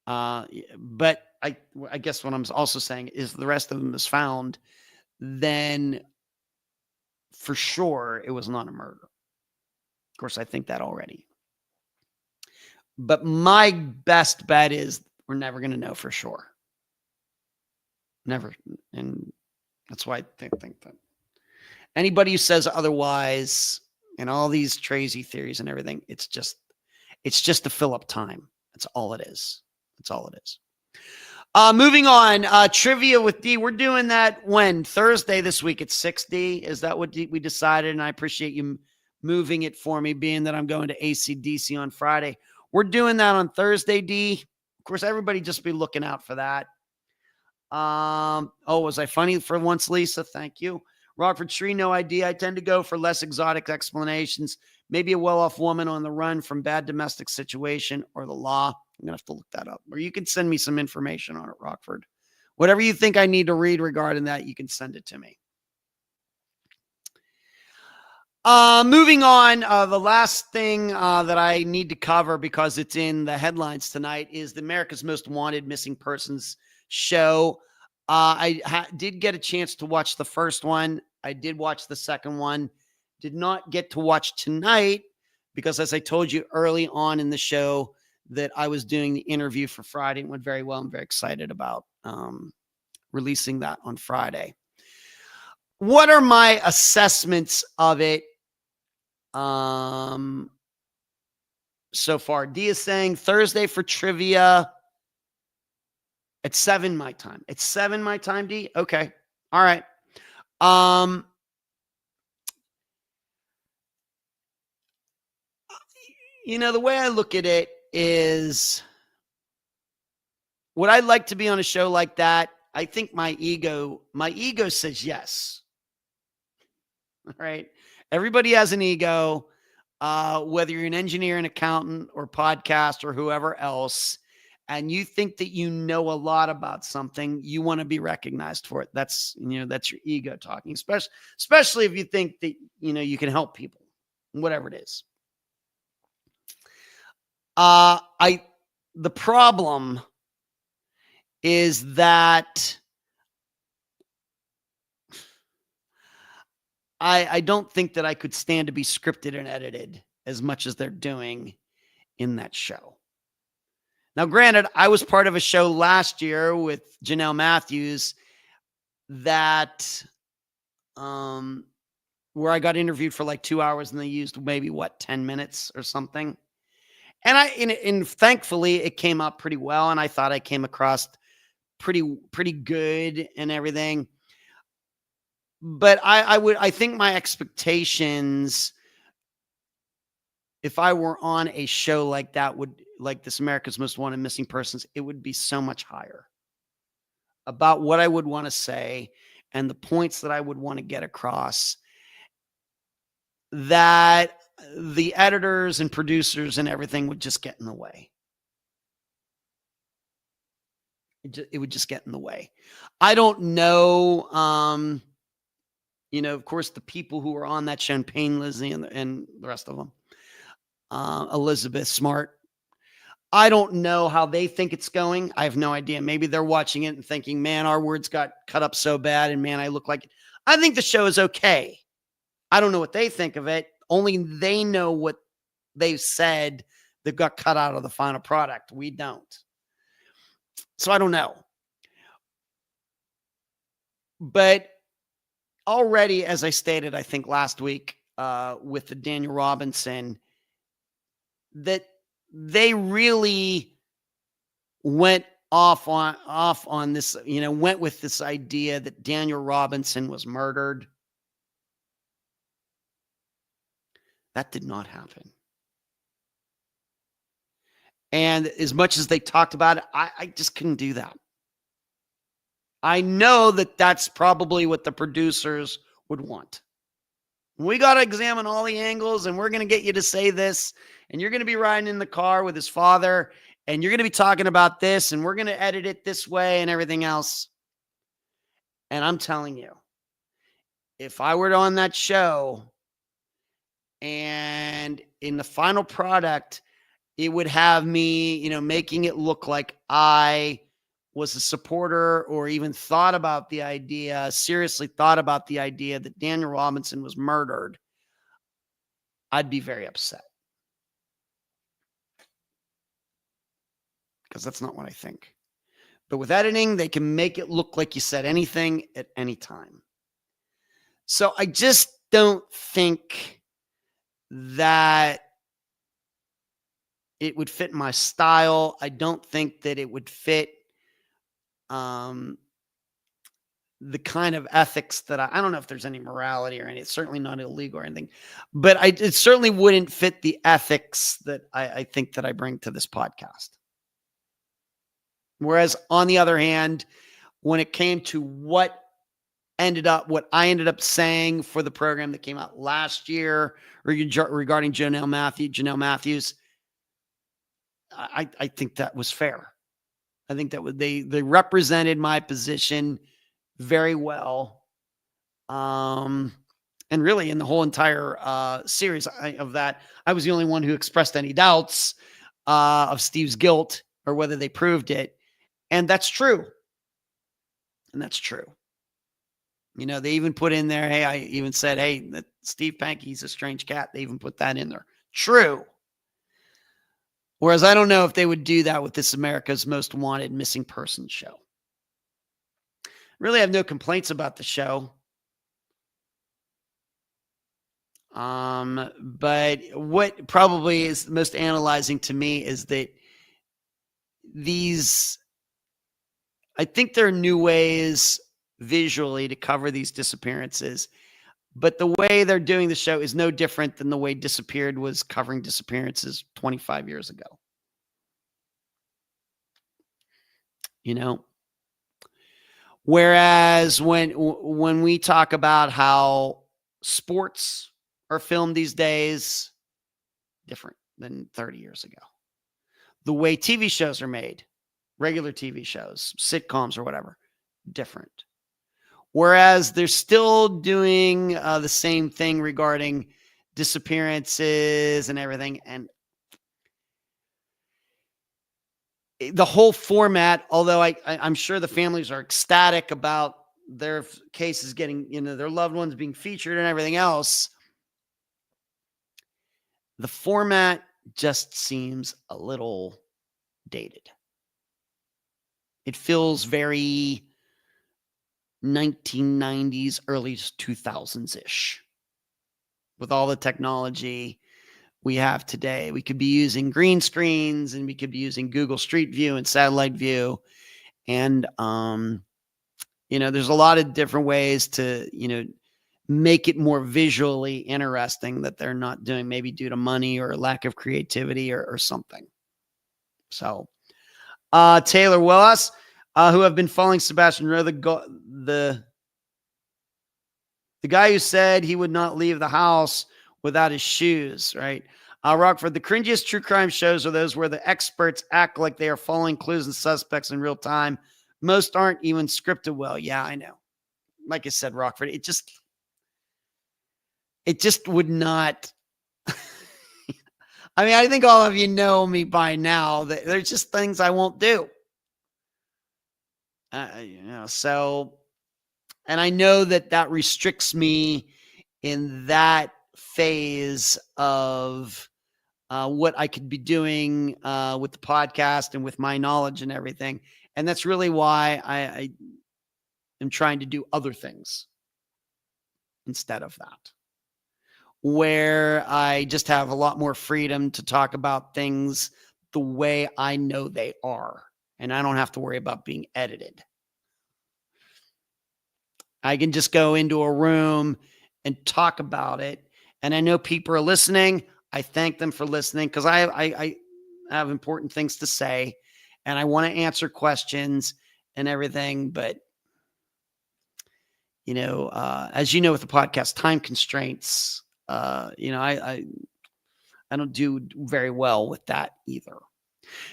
but I guess what I'm also saying is the rest of them is found, then for sure it was not a murder. Of course, I think that already. But my best bet is we're never going to know for sure. Never. And that's why I think that anybody who says otherwise and all these crazy theories and everything, it's just to fill up time. That's all it is. That's all it is. Moving on, trivia with D. We're doing that when? Thursday this week at 6D. Is that what we decided? And I appreciate you moving it for me, being that I'm going to ACDC on Friday. We're doing that on Thursday, D. Of course, everybody just be looking out for that. Was I funny for once, Lisa? Thank you. Rockford Tree, no idea. I tend to go for less exotic explanations. Maybe a well-off woman on the run from bad domestic situation or the law. I'm going to have to look that up. Or you can send me some information on it, Rockford. Whatever you think I need to read regarding that, you can send it to me. Moving on, the last thing that I need to cover because it's in the headlines tonight is the America's Most Wanted Missing Persons show. I did get a chance to watch the first one. I did watch the second one. Did not get to watch tonight because, as I told you early on in the show, that I was doing the interview for Friday. It went very well. I'm very excited about releasing that on Friday. What are my assessments of it so far? D is saying Thursday for trivia at 7 my time. It's 7 my time, D? Okay. All right. The way I look at it is, would I like to be on a show like that? I think my ego says yes. All right. Everybody has an ego, whether you're an engineer, an accountant, or podcast, or whoever else, and you think that you know a lot about something, you want to be recognized for it. That's your ego talking, especially if you think that, you can help people, whatever it is. The problem is that I don't think that I could stand to be scripted and edited as much as they're doing in that show. Now, granted, I was part of a show last year with Janelle Matthews that, where I got interviewed for like 2 hours and they used maybe 10 minutes or something. And thankfully it came up pretty well. And I thought I came across pretty good and everything. But I think my expectations, if I were on a show like that, like this America's Most Wanted Missing Persons, it would be so much higher about what I would want to say and the points that I would want to get across, that the editors and producers and everything would just get in the way. It would just get in the way. I don't know. Of course, the people who were on that show, Payne, Lizzie, and the rest of them, Elizabeth Smart, I don't know how they think it's going. I have no idea. Maybe they're watching it and thinking, man, our words got cut up so bad, and man, I look like it. I think the show is okay. I don't know what they think of it. Only they know what they've said that got cut out of the final product. We don't. So I don't know. But already, as I stated, I think last week with the Daniel Robinson, that they really went off on this, went with this idea that Daniel Robinson was murdered. That did not happen. And as much as they talked about it, I just couldn't do that. I know that that's probably what the producers would want. We got to examine all the angles, and we're going to get you to say this, and you're going to be riding in the car with his father, and you're going to be talking about this, and we're going to edit it this way and everything else. And I'm telling you, if I were on that show and in the final product, it would have me, making it look like I was a supporter or even seriously thought about the idea that Daniel Robinson was murdered, I'd be very upset. Because that's not what I think. But with editing, they can make it look like you said anything at any time. So I just don't think that it would fit my style. I don't think that it would fit the kind of ethics that I don't know if there's any morality or anything. It's certainly not illegal or anything, but it certainly wouldn't fit the ethics that I think that I bring to this podcast. Whereas on the other hand, when it came to what I ended up saying for the program that came out last year regarding Janelle Matthews, I think that was fair. I think that they represented my position very well. And really in the whole entire series of that, I was the only one who expressed any doubts of Steve's guilt or whether they proved it. And that's true. They even put in there, hey, I even said, hey, that Steve Pankey's a strange cat. They even put that in there. True. Whereas I don't know if they would do that with this America's Most Wanted Missing Persons show. Really have no complaints about the show. But what probably is most analyzing to me is that I think there are new ways visually to cover these disappearances, but the way they're doing the show is no different than the way Disappeared was covering disappearances 25 years ago. Whereas when we talk about how sports are filmed these days, different than 30 years ago. The way TV shows are made, regular TV shows, sitcoms or whatever, different. Whereas they're still doing the same thing regarding disappearances and everything. And the whole format, although I'm sure the families are ecstatic about their cases getting, their loved ones being featured and everything else, the format just seems a little dated. It feels very 1990s, early 2000s-ish. With all the technology we have today, we could be using green screens and we could be using Google Street View and satellite view. And, there's a lot of different ways to, make it more visually interesting that they're not doing, maybe due to money or lack of creativity or something. So, Taylor Willis, who have been following Sebastian Rowe, the guy who said he would not leave the house without his shoes, right? Rockford, the cringiest true crime shows are those where the experts act like they are following clues and suspects in real time. Most aren't even scripted well. Yeah, I know. Like I said, Rockford, it just would not. I mean, I think all of you know me by now. That there's just things I won't do. So, and I know that restricts me in that phase of what I could be doing with the podcast and with my knowledge and everything. And that's really why I am trying to do other things instead of that, where I just have a lot more freedom to talk about things the way I know they are, and I don't have to worry about being edited. I can just go into a room and talk about it. And I know people are listening. I thank them for listening because I have important things to say and I want to answer questions and everything. But, as you know, with the podcast, time constraints, I don't do very well with that either.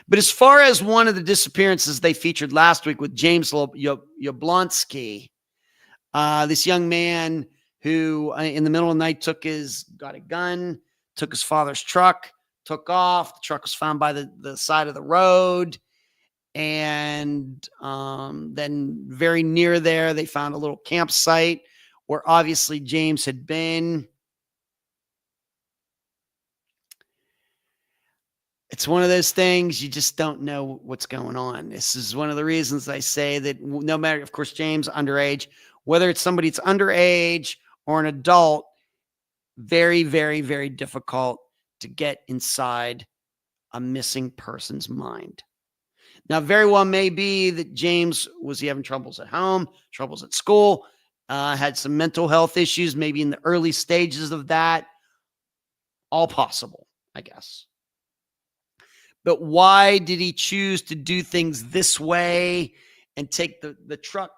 But as far as one of the disappearances they featured last week with James Yablonsky, this young man who in the middle of the night got a gun, took his father's truck, took off. The truck was found by the side of the road. And then very near there, they found a little campsite where obviously James had been. It's one of those things you just don't know what's going on. This is one of the reasons I say that no matter, of course, James, underage, whether it's somebody that's underage or an adult, very, very, very difficult to get inside a missing person's mind. Now, very well may be that James, was he having troubles at home, troubles at school, had some mental health issues, maybe in the early stages of that. All possible, I guess. But why did he choose to do things this way and take the truck?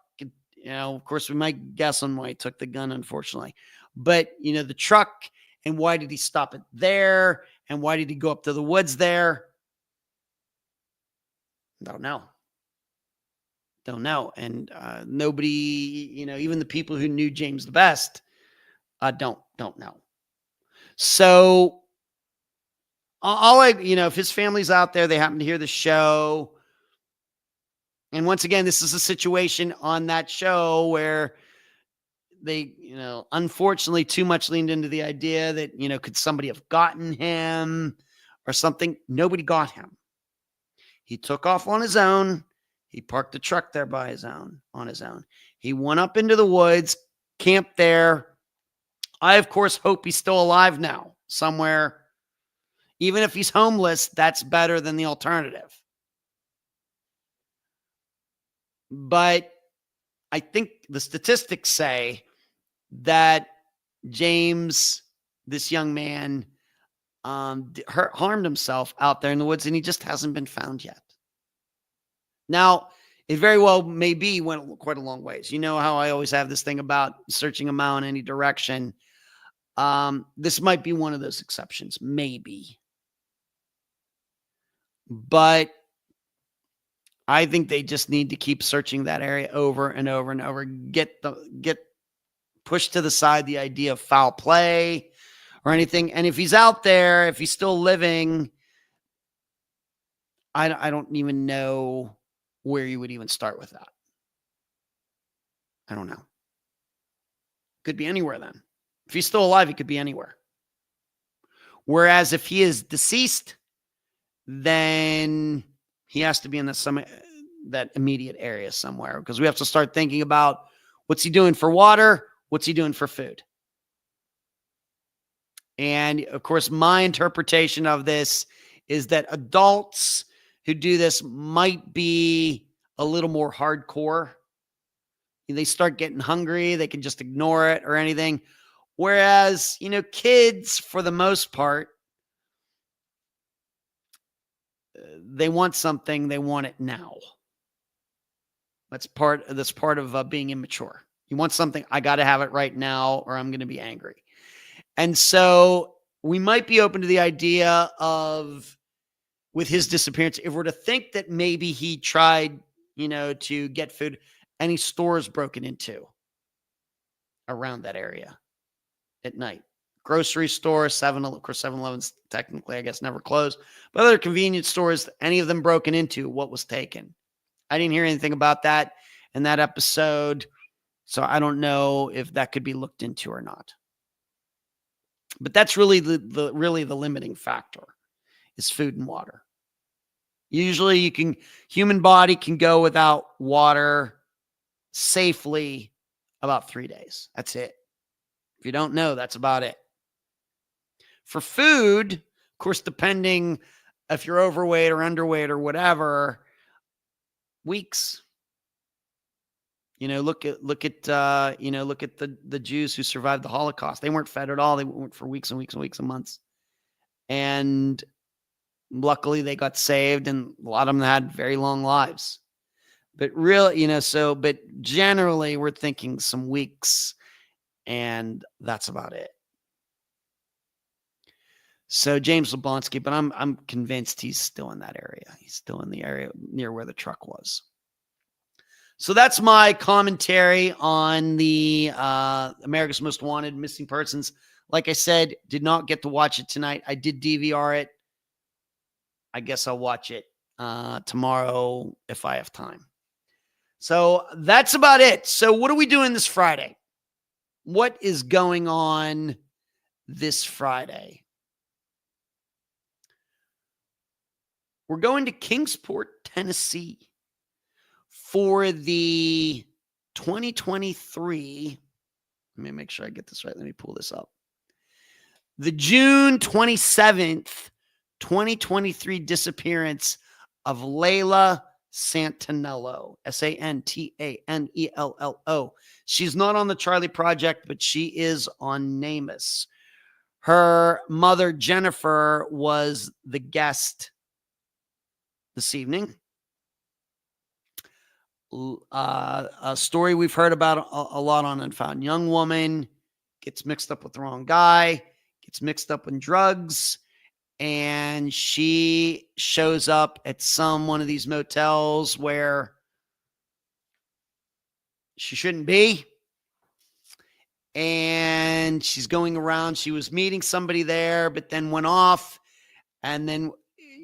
Of course, we might guess on why he took the gun, unfortunately. But, the truck, and why did he stop it there? And why did he go up to the woods there? Don't know. And nobody, even the people who knew James the best, don't know. So if his family's out there, they happen to hear the show. And once again, this is a situation on that show where they, unfortunately too much leaned into the idea that, could somebody have gotten him or something? Nobody got him. He took off on his own. He parked the truck there on his own. He went up into the woods, camped there. I, of course, hope he's still alive now somewhere. Even if he's homeless, that's better than the alternative. But I think the statistics say that James, this young man, harmed himself out there in the woods, and he just hasn't been found yet. Now, it very well maybe went quite a long ways. You know how I always have this thing about searching a mile in any direction. This might be one of those exceptions, maybe. But I think they just need to keep searching that area over and over and over. Get pushed to the side the idea of foul play or anything. And if he's out there, if he's still living, I don't even know where you would even start with that. I don't know. Could be anywhere then. If he's still alive, he could be anywhere. Whereas if he is deceased, then he has to be in that immediate area somewhere, because we have to start thinking about what's he doing for water, what's he doing for food. And of course, my interpretation of this is that adults who do this might be a little more hardcore. They start getting hungry, they can just ignore it or anything. Whereas, kids, for the most part, they want something, they want it now. That's part of being immature. You want something, I got to have it right now, or I'm going to be angry. And so we might be open to the idea of, with his disappearance, if we're to think that maybe he tried, to get food, any stores broken into around that area at night. Grocery store, 7-Eleven's technically, I guess, never closed. But other convenience stores, any of them broken into, what was taken? I didn't hear anything about that in that episode. So I don't know if that could be looked into or not. But that's really the limiting factor is food and water. Usually human body can go without water safely about 3 days. That's it. If you don't know, that's about it. For food, of course, depending if you're overweight or underweight or whatever, weeks. Look at the Jews who survived the Holocaust. They weren't fed at all. They went for weeks and weeks and weeks and months. And luckily they got saved, and a lot of them had very long lives. But really, but generally we're thinking some weeks, and that's about it. So James Leblonsky, but I'm convinced he's still in that area. He's still in the area near where the truck was. So that's my commentary on the America's Most Wanted Missing Persons. Like I said, did not get to watch it tonight. I did DVR it. I guess I'll watch it tomorrow if I have time. So that's about it. So what are we doing this Friday? What is going on this Friday? We're going to Kingsport, Tennessee for the 2023. Let me make sure I get this right. Let me pull this up. The June 27th, 2023 disappearance of Layla Santanello, Santanello. She's not on the Charlie Project, but she is on NamUs. Her mother, Jennifer, was the guest this evening. A story we've heard about a lot on Unfound. Young woman gets mixed up with the wrong guy, gets mixed up in drugs, and she shows up at one of these motels where she shouldn't be. And she's going around. She was meeting somebody there, but then went off. And then,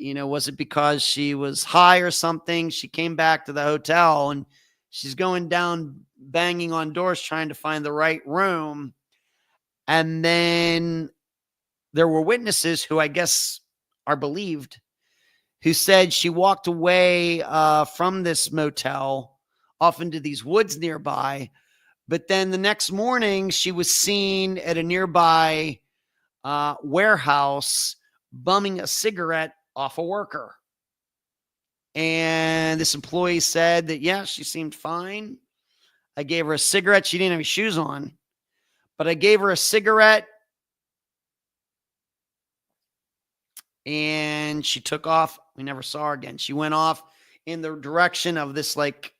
was it because she was high or something? She came back to the hotel, and she's going down, banging on doors, trying to find the right room. And then there were witnesses who I guess are believed, who said she walked away from this motel off into these woods nearby. But then the next morning, she was seen at a nearby warehouse bumming a cigarette off a worker. And this employee said that, yeah, she seemed fine. I gave her a cigarette. She didn't have any shoes on, but I gave her a cigarette, and she took off. We never saw her again. She went off in the direction of this like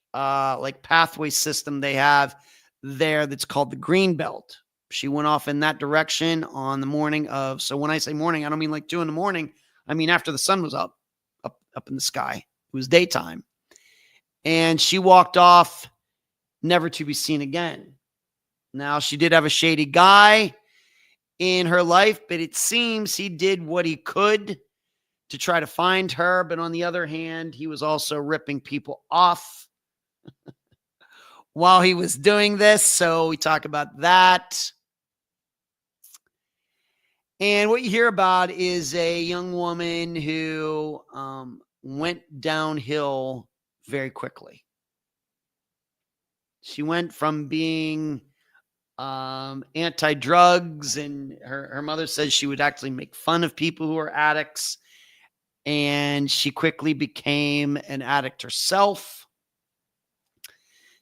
pathway system they have there that's called the Green Belt. She went off in that direction on the morning of, so when I say morning, I don't mean like 2 a.m. I mean after the sun was up in the sky. It was daytime. And she walked off, never to be seen again. Now, she did have a shady guy in her life, but it seems he did what he could to try to find her. But on the other hand, he was also ripping people off while he was doing this. So we talk about that. And what you hear about is a young woman who went downhill very quickly. She went from being anti-drugs, and her mother says she would actually make fun of people who are addicts. And she quickly became an addict herself,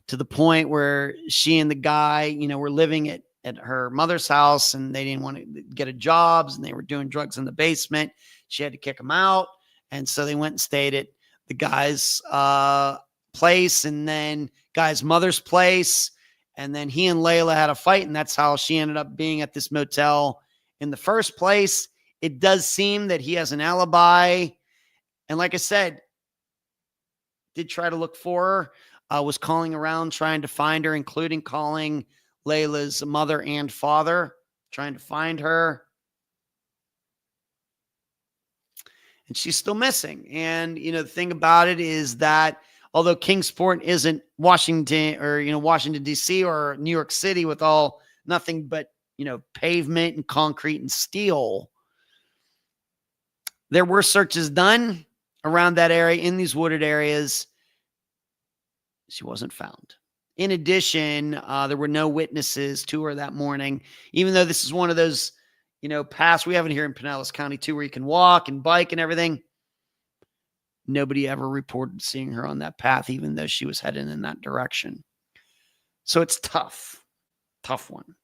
to the point where she and the guy, were living at her mother's house, and they didn't want to get a jobs, and they were doing drugs in the basement. She had to kick them out. And so they went and stayed at the guy's place, and then guy's mother's place. And then he and Layla had a fight, and that's how she ended up being at this motel in the first place. It does seem that he has an alibi. And like I said, did try to look for her, was calling around trying to find her, including calling Layla's mother and father, trying to find her. And she's still missing. And, the thing about it is that although Kingsport isn't Washington or, Washington, D.C. or New York City with nothing but, pavement and concrete and steel, there were searches done around that area in these wooded areas. She wasn't found. In addition, there were no witnesses to her that morning, even though this is one of those, paths we have it here in Pinellas County too, where you can walk and bike and everything. Nobody ever reported seeing her on that path, even though she was heading in that direction. So it's tough one.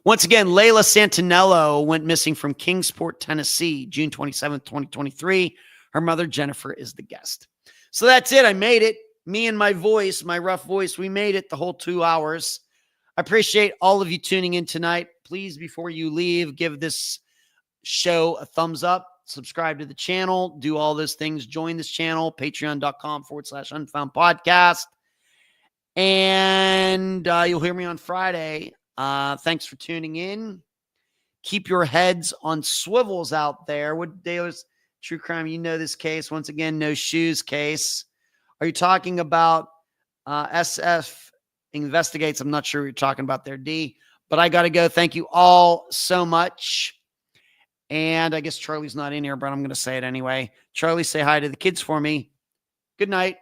Once again, Layla Santinello went missing from Kingsport, Tennessee, June 27th, 2023. Her mother, Jennifer, is the guest. So that's it. I made it. Me and my voice, my rough voice, we made it the whole 2 hours. I appreciate all of you tuning in tonight. Please, before you leave, give this show a thumbs up, subscribe to the channel, do all those things. Join this channel, patreon.com/Unfound Podcast. And you'll hear me on Friday. Thanks for tuning in. Keep your heads on swivels out there. What day was True Crime? You know this case. Once again, no shoes case. Are you talking about SF Investigates? I'm not sure what you're talking about there, D. But I got to go. Thank you all so much. And I guess Charlie's not in here, but I'm going to say it anyway. Charlie, say hi to the kids for me. Good night.